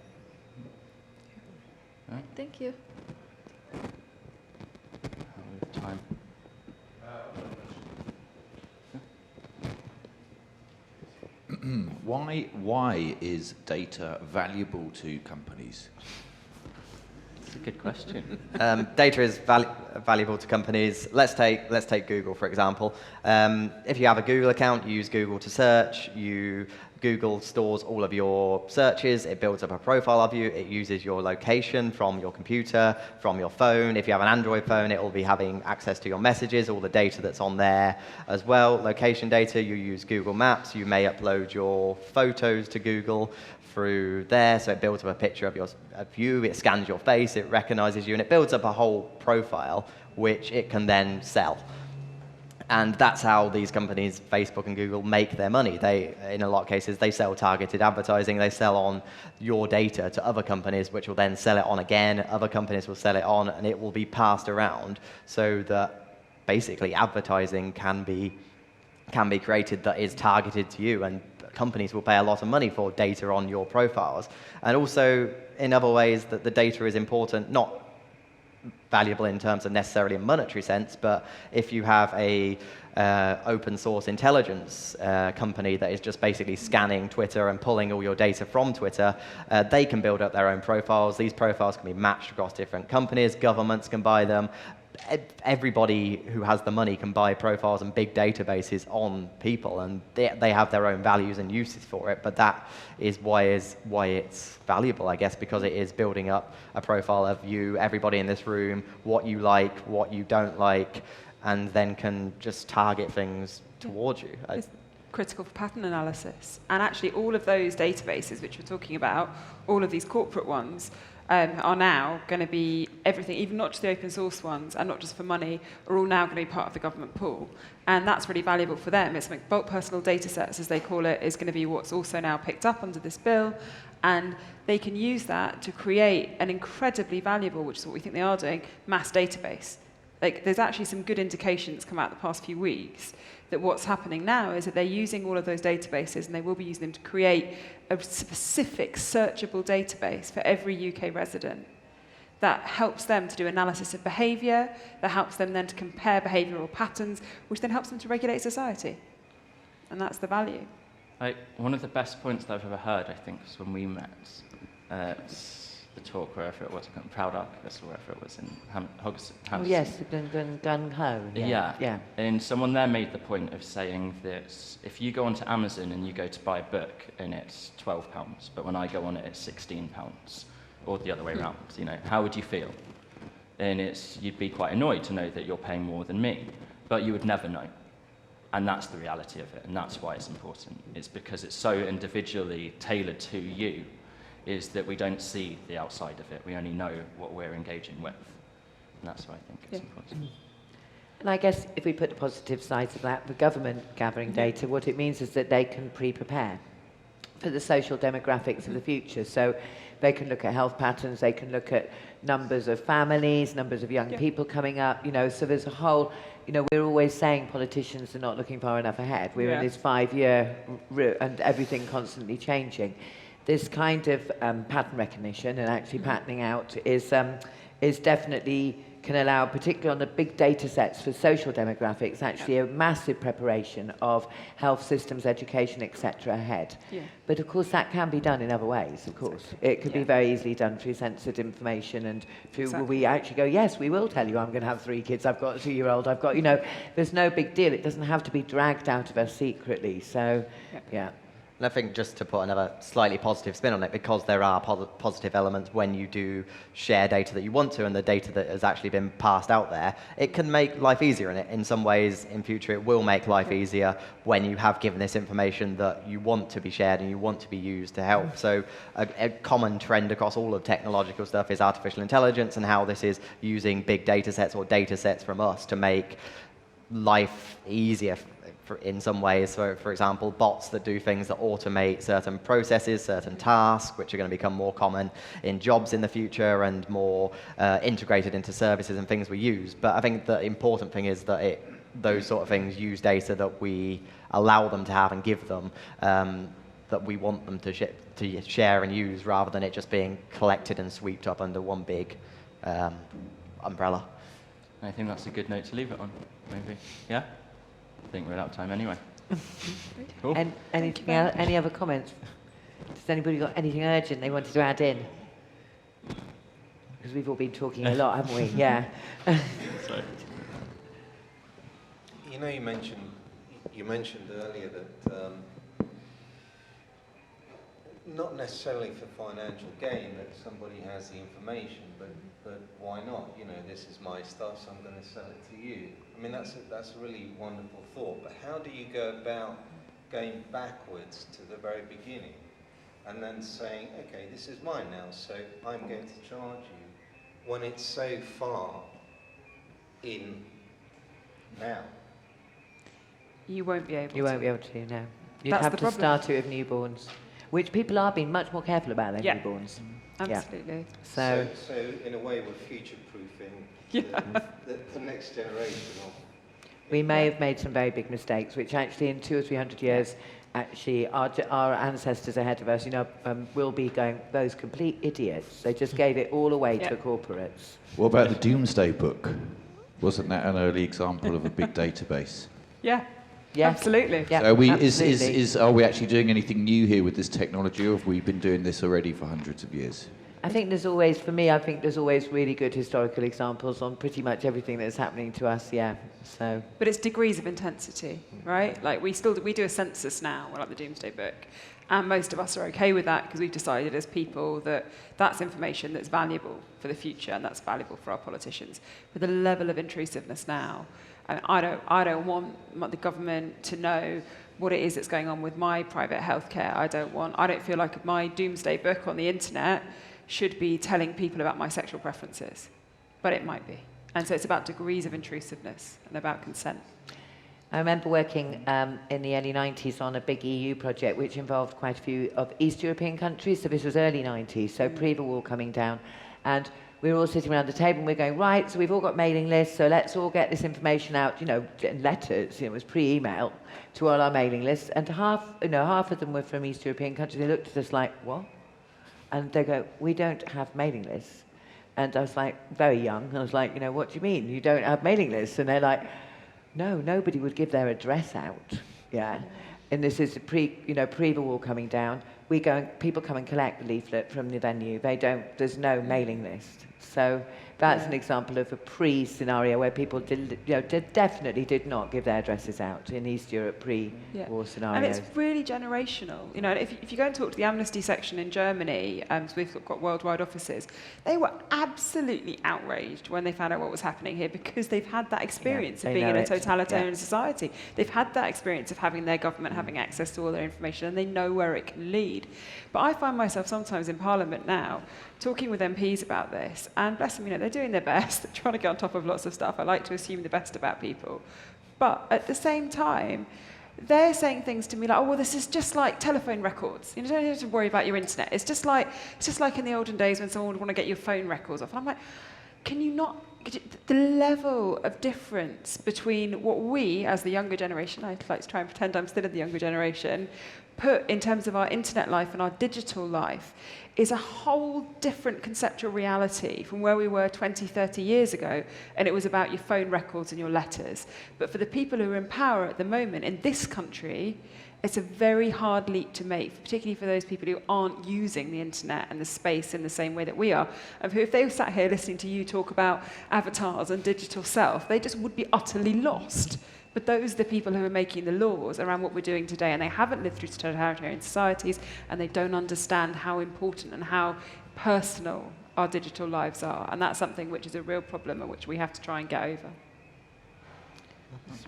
Thank you. Time. Why is data valuable to companies? That's a good question. Data is valuable to companies. Let's take Google, for example. If you have a Google account, you use Google to search. Google stores all of your searches. It builds up a profile of you. It uses your location from your computer, from your phone. If you have an Android phone, it will be having access to your messages, all the data that's on there as well. Location data, you use Google Maps. You may upload your photos to Google through there, so it builds up a picture of you. It scans your face. It recognizes you, and it builds up a whole profile, which it can then sell. And that's how these companies, Facebook and Google, make their money. In a lot of cases, they sell targeted advertising. They sell on your data to other companies, which will then sell it on again. Other companies will sell it on, and it will be passed around so that basically advertising can be created that is targeted to you. And companies will pay a lot of money for data on your profiles. And also, in other ways, that the data is important, not valuable in terms of necessarily a monetary sense, but if you have a open source intelligence company that is just basically scanning Twitter and pulling all your data from Twitter, they can build up their own profiles. These profiles can be matched across different companies. Governments can buy them. Everybody who has the money can buy profiles and big databases on people, and they have their own values and uses for it. But that is why it's valuable, I guess, because it is building up a profile of you, everybody in this room, what you like, what you don't like, and then can just target things towards you. It's critical for pattern analysis. And actually all of those databases which we're talking about, all of these corporate ones, are now going to be everything, even not just the open source ones and not just for money, are all now going to be part of the government pool. And that's really valuable for them. It's like bulk personal data sets, as they call it, is going to be what's also now picked up under this bill. And they can use that to create an incredibly valuable, which is what we think they are doing, mass database. Like, there's actually some good indications come out the past few weeks that what's happening now is that they're using all of those databases, and they will be using them to create a specific searchable database for every UK resident that helps them to do analysis of behaviour, that helps them then to compare behavioural patterns, which then helps them to regulate society. And that's the value. One of the best points that I've ever heard, I think, was when we met. the talk, wherever it was, Proud Arc, or wherever it was in Oh, Hampstead. yes, gun ho. Yeah. And someone there made the point of saying that if you go onto Amazon and you go to buy a book and it's £12, but when I go on it, it's £16, or the other way around, you know, how would you feel? And you'd be quite annoyed to know that you're paying more than me, but you would never know. And that's the reality of it, and that's why it's important. It's because it's so individually tailored to you, is that we don't see the outside of it. We only know what we're engaging with. And that's why I think it's important. And I guess if we put the positive sides of that, the government gathering data, what it means is that they can pre-prepare for the social demographics of the future. So they can look at health patterns, they can look at numbers of families, numbers of young people coming up, you know, so there's a whole, you know, we're always saying politicians are not looking far enough ahead. We're in this 5-year and everything constantly changing. This kind of pattern recognition and actually patterning out is definitely can allow, particularly on the big data sets for social demographics, actually a massive preparation of health systems, education, etc. ahead. But of course that can be done in other ways, of course. It could be very easily done through censored information and through we actually go, yes, we will tell you I'm going to have 3 kids, I've got a 2-year-old, I've got, you know, there's no big deal. It doesn't have to be dragged out of us secretly. So, yeah. And I think just to put another slightly positive spin on it, because there are positive elements when you do share data that you want to and the data that has actually been passed out there, it can make life easier in some ways. In future, it will make life easier when you have given this information that you want to be shared and you want to be used to help. So a common trend across all of technological stuff is artificial intelligence and how this is using big data sets or data sets from us to make life easier in some ways. So, for example, bots that do things that automate certain processes, certain tasks, which are going to become more common in jobs in the future and more integrated into services and things we use. But I think the important thing is that those sort of things use data that we allow them to have and give them, that we want them to share and use, rather than it just being collected and swept up under one big umbrella. I think that's a good note to leave it on, maybe. Yeah? I think we're out of time anyway. Cool. And any other comments? Has anybody got anything urgent they wanted to add in? Because we've all been talking a lot, haven't we? Yeah. Sorry. You know, you mentioned earlier that not necessarily for financial gain that somebody has the information, but why not? You know, this is my stuff, so I'm going to sell it to you. I mean, that's a really wonderful thought, but how do you go about going backwards to the very beginning and then saying, okay, this is mine now, so I'm going to charge you, when it's so far in now? You won't be able to. You won't be able to, no. You'd That's have the to problem. start it with newborns, which people are being much more careful about their newborns. Absolutely. So in a way, we're future-proofing the next generation. we may have made some very big mistakes, which actually in 200 or 300 years, actually our ancestors ahead of us, you know, will be going, those complete idiots. They just gave it all away to corporates. What about the Doomsday Book? Wasn't that an early example of a big database? Yeah. Yes. Absolutely. Yeah, So are we, absolutely. are we actually doing anything new here with this technology, or have we been doing this already for hundreds of years? I think there's always, for me, I think there's always really good historical examples on pretty much everything that's happening to us, So. But it's degrees of intensity, right? Like we do a census now, like the Doomsday Book, and most of us are okay with that because we've decided as people that that's information that's valuable for the future and that's valuable for our politicians. But the level of intrusiveness now, I don't want the government to know what it is that's going on with my private healthcare. I don't feel like my Doomsday Book on the internet should be telling people about my sexual preferences, but it might be. And so it's about degrees of intrusiveness and about consent. I remember working in the early 90s on a big EU project which involved quite a few of East European countries, so this was early 90s, so pre the wall coming down. And we were all sitting around the table and we're going, right, so we've all got mailing lists, so let's all get this information out, you know, letters, it was pre-email to all our mailing lists. And half of them were from East European countries. They looked at us like, what? And they go, we don't have mailing lists. And I was like, very young, and I was like, you know, what do you mean? You don't have mailing lists? And they're like, no, nobody would give their address out. Yeah. And this is pre the wall coming down. people come and collect the leaflet from the venue. There's no mailing list. So that's an example of a pre-scenario where people definitely did not give their addresses out in East Europe pre-war scenarios. And it's really generational. You know, if you go and talk to the Amnesty section in Germany, so we've got worldwide offices, they were absolutely outraged when they found out what was happening here because they've had that experience of being in a totalitarian society. They've had that experience of having their government having access to all their information, and they know where it can lead. But I find myself sometimes in Parliament now talking with MPs about this, and bless them, they're doing their best. They're trying to get on top of lots of stuff. I like to assume the best about people. But at the same time, they're saying things to me like, oh, well, this is just like telephone records. You don't have to worry about your internet. It's just like in the olden days when someone would want to get your phone records off. And I'm like, can you not... The level of difference between what we, as the younger generation, I like to try and pretend I'm still in the younger generation, put in terms of our internet life and our digital life is a whole different conceptual reality from where we were 20, 30 years ago, and it was about your phone records and your letters. But for the people who are in power at the moment in this country, it's a very hard leap to make, particularly for those people who aren't using the internet and the space in the same way that we are. And who, if they were sat here listening to you talk about avatars and digital self, they just would be utterly lost. But those are the people who are making the laws around what we're doing today, and they haven't lived through totalitarian societies, and they don't understand how important and how personal our digital lives are. And that's something which is a real problem and which we have to try and get over. Is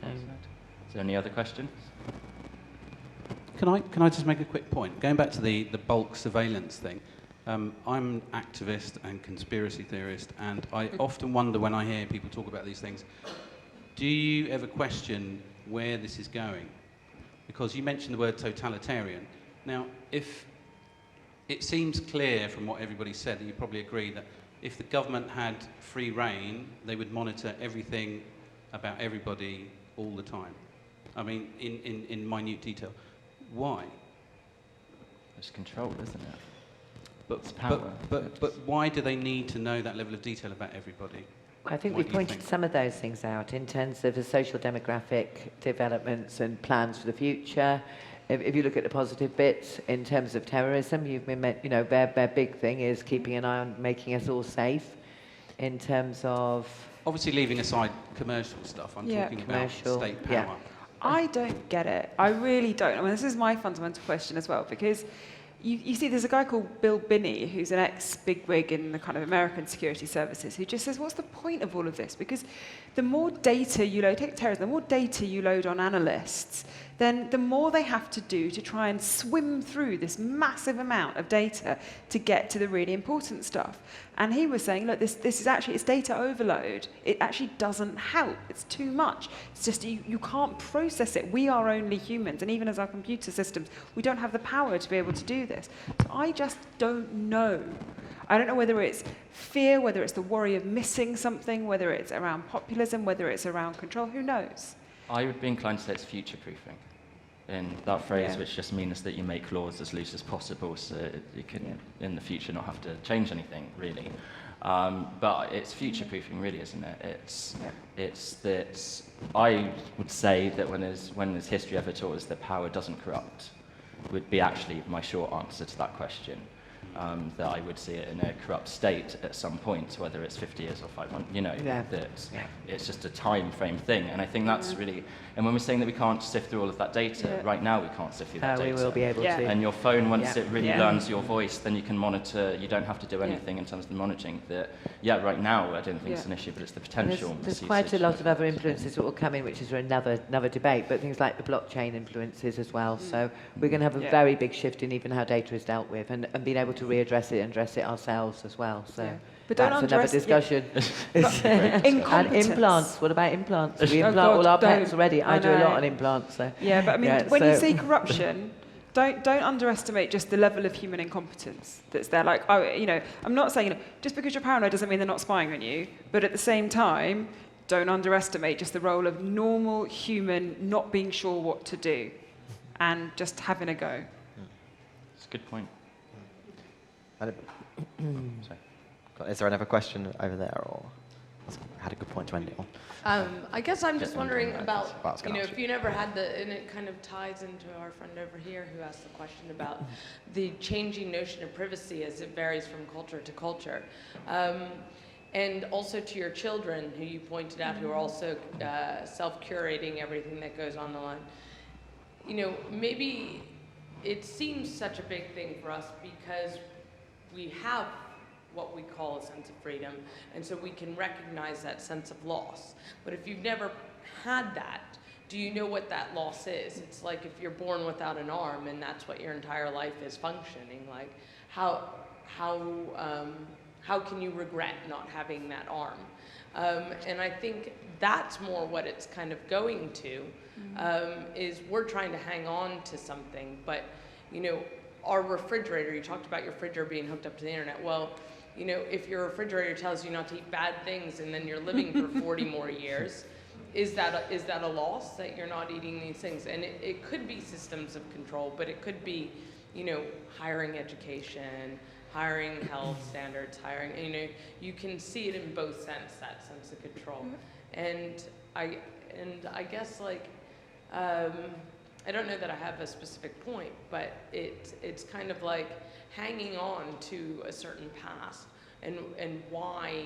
there any other questions? Can I just make a quick point? Going back to the bulk surveillance thing, I'm an activist and conspiracy theorist, and I often wonder when I hear people talk about these things, do you ever question where this is going? Because you mentioned the word totalitarian. Now, if it seems clear from what everybody said, and you probably agree, that if the government had free rein, they would monitor everything about everybody all the time. I mean, in minute detail. Why? It's control, isn't it? But power. But why do they need to know that level of detail about everybody? I think we pointed some of those things out in terms of the social demographic developments and plans for the future. If you look at the positive bits in terms of terrorism, their big thing is keeping an eye on making us all safe. In terms of obviously leaving aside commercial stuff, I'm talking about state power. Yeah. I don't get it. I really don't. I mean, this is my fundamental question as well, because you see there's a guy called Bill Binney, who's an ex-bigwig in the kind of American security services, who just says, what's the point of all of this? Because the more data you load, take terrorism, the more data you load on analysts, then the more they have to do to try and swim through this massive amount of data to get to the really important stuff. And he was saying, look, this is actually, it's data overload. It actually doesn't help. It's too much. It's just you can't process it. We are only humans, and even as our computer systems, we don't have the power to be able to do this. So I just don't know. I don't know whether it's fear, whether it's the worry of missing something, whether it's around populism, whether it's around control. Who knows? I would be inclined to say it's future-proofing. In that phrase, which just means that you make laws as loose as possible so you can, in the future, not have to change anything, really. But it's future-proofing, really, isn't it? It's that I would say that when there's history ever taught us that power doesn't corrupt, would be actually my short answer to that question. That I would see it in a corrupt state at some point, whether it's 50 years or 500, that it's just a time frame thing. And I think that's really, and when we're saying that we can't sift through all of that data, right now we can't sift through that data. We will be able to. And your phone, once it really learns your voice, then you can monitor, you don't have to do anything in terms of the monitoring. That, right now I don't think it's an issue, but it's the potential. There's quite a lot of other influences that will come in, which is another debate, but things like the blockchain influences as well. So we're going to have a very big shift in even how data is dealt with, and being able to readdress it and address it ourselves as well. So but that's another discussion. And implants. What about implants? We implant all our pets already. I do a lot on implants. So. Yeah, but I mean, when you say corruption, don't underestimate just the level of human incompetence that's there. Like, I'm not saying just because you're paranoid doesn't mean they're not spying on you, but at the same time, don't underestimate just the role of normal human not being sure what to do and just having a go. It's a good point. Is there another question over there? Or? I had a good point to end it on. I guess I'm just wondering about, Well, I was gonna ask if you never had and it kind of ties into our friend over here who asked the question about the changing notion of privacy as it varies from culture to culture. And also to your children, who you pointed out, who are also self-curating everything that goes on the line. Maybe it seems such a big thing for us because we have what we call a sense of freedom, and so we can recognize that sense of loss. But if you've never had that, do you know what that loss is? It's like if you're born without an arm and that's what your entire life is functioning, like how can you regret not having that arm? And I think that's more what it's kind of going to, is we're trying to hang on to something, but our refrigerator, you talked about your refrigerator being hooked up to the internet. Well, if your refrigerator tells you not to eat bad things and then you're living for 40 more years, is that a loss that you're not eating these things? And it could be systems of control, but it could be, hiring education, hiring health standards, you can see it in both sense, that sense of control. And I guess I don't know that I have a specific point, but it's kind of like hanging on to a certain past and why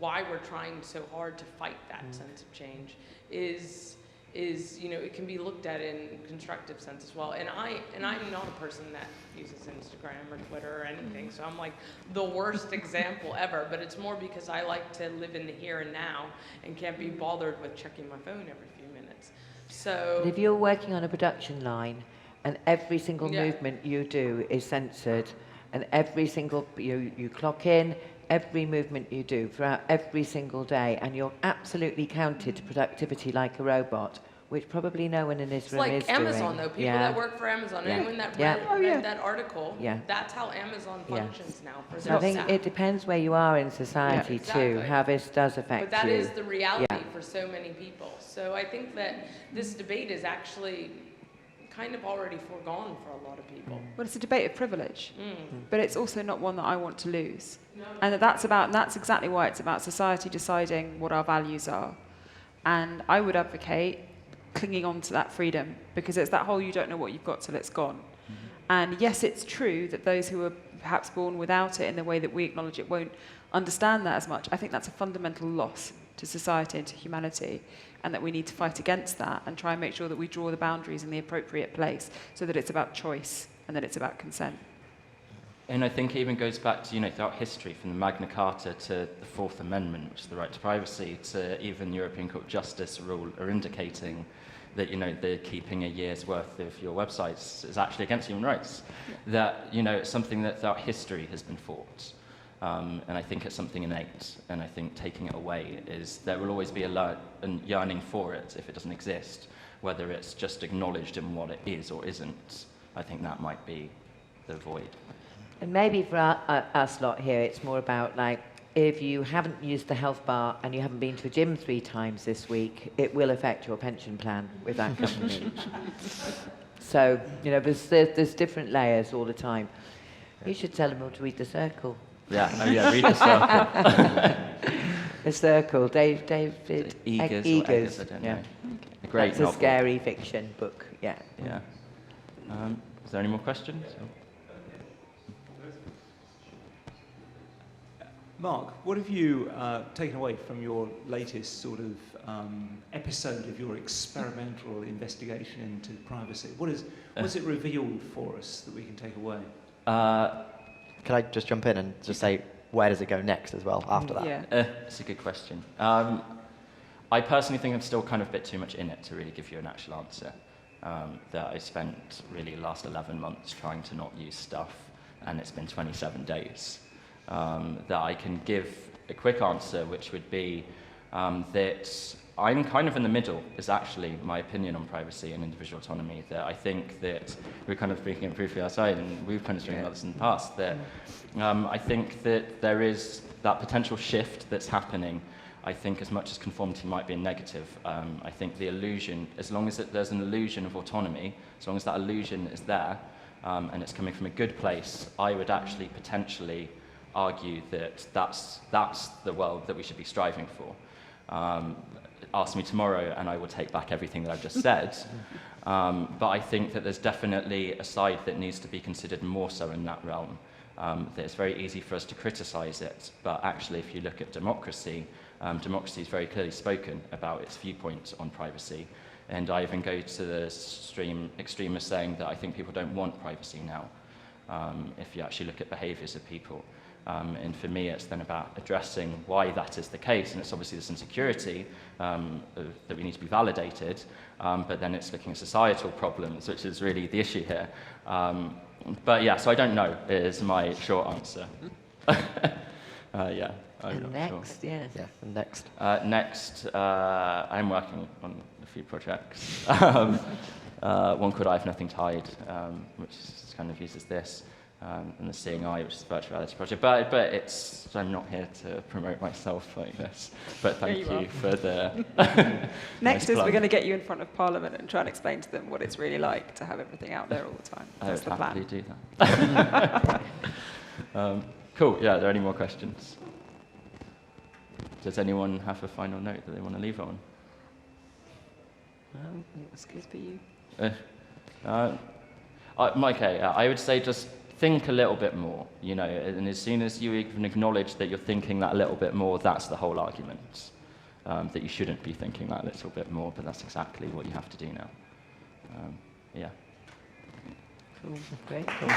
we're trying so hard to fight that sense of change is it can be looked at in constructive sense as well. And I'm not a person that uses Instagram or Twitter or anything, so I'm like the worst example ever, but it's more because I like to live in the here and now and can't be bothered with checking my phone every few minutes. So But if you're working on a production line and every single movement you do is censored, and every single, you clock in, every movement you do throughout every single day, and you're absolutely counted to productivity like a robot, which probably no one in this it's room like is doing. Amazon, though. People that work for Amazon, anyone that read that article, that's how Amazon functions now for So their I think staff. it depends where you are in society too, how this does affect you. But that is the reality for so many people. So I think that this debate is actually kind of already foregone for a lot of people. Well, it's a debate of privilege, but it's also not one that I want to lose. And that's exactly why it's about society deciding what our values are. And I would advocate clinging on to that freedom, because it's that whole you don't know what you've got till it's gone. And yes, it's true that those who are perhaps born without it in the way that we acknowledge it won't understand that as much. I think that's a fundamental loss to society and to humanity, and that we need to fight against that and try and make sure that we draw the boundaries in the appropriate place so that it's about choice and that it's about consent. And I think it even goes back to, throughout history, from the Magna Carta to the Fourth Amendment, which is the right to privacy, to even European Court of Justice rule, are indicating that, the keeping a year's worth of your websites is actually against human rights. That, it's something that throughout history has been fought. And I think it's something innate, and I think taking it away there will always be a yearning for it if it doesn't exist, whether it's just acknowledged in what it is or isn't. I think that might be the void. And maybe for us lot here, it's more about if you haven't used the health bar and you haven't been to a gym 3 times this week, it will affect your pension plan with that company. So, there's different layers all the time. You should tell them all to read The Circle. Read The Circle. The Circle, David Eggers, I don't know. A great That's novel. a scary fiction book, Yeah. Is there any more questions? Mark, what have you taken away from your latest sort of episode of your experimental investigation into privacy? What has it revealed for us that we can take away? Can I just jump in and just say, where does it go next as well after that? Yeah. It's a good question. I personally think I'm still kind of a bit too much in it to really give you an actual answer. That I spent really the last 11 months trying to not use stuff, and it's been 27 days. That I can give a quick answer, which would be that I'm kind of in the middle, is actually my opinion on privacy and individual autonomy. That I think that we're kind of speaking it briefly outside, and we've kind of spoken about this in the past, that I think that there is that potential shift that's happening. I think as much as conformity might be a negative, I think the illusion, as long as there's an illusion of autonomy, as long as that illusion is there, and it's coming from a good place, I would actually potentially argue that that's the world that we should be striving for. Ask me tomorrow and I will take back everything that I've just said. But I think that there's definitely a side that needs to be considered more so in that realm. That it's very easy for us to criticize it, but actually if you look at democracy, democracy is very clearly spoken about its viewpoint on privacy. And I even go to the extreme of saying that I think people don't want privacy now, if you actually look at behaviors of people. And for me, it's then about addressing why that is the case. And it's obviously this insecurity that we need to be validated, but then it's looking at societal problems, which is really the issue here. But yeah, so I don't know is my short answer. Yeah, I'm And not next, sure. yes. Yeah, and next. Next, I'm working on a few projects. One called I Have Nothing to Hide, which kind of uses this, and the Seeing Eye, which is a virtual reality project. But it's, I'm not here to promote myself like this. But thank you for the Next nice is plug. we're going to get you in front of Parliament and try and explain to them what it's really like to have everything out there all the time. I That's would the happily plan. do that. Cool, yeah, are there any more questions? Does anyone have a final note that they want to leave on? Excuse me. Okay, I would say just think a little bit more, you know, and as soon as you even acknowledge that you're thinking that a little bit more, that's the whole argument. That you shouldn't be thinking that a little bit more, but that's exactly what you have to do now. Yeah. Cool. Great. Cool.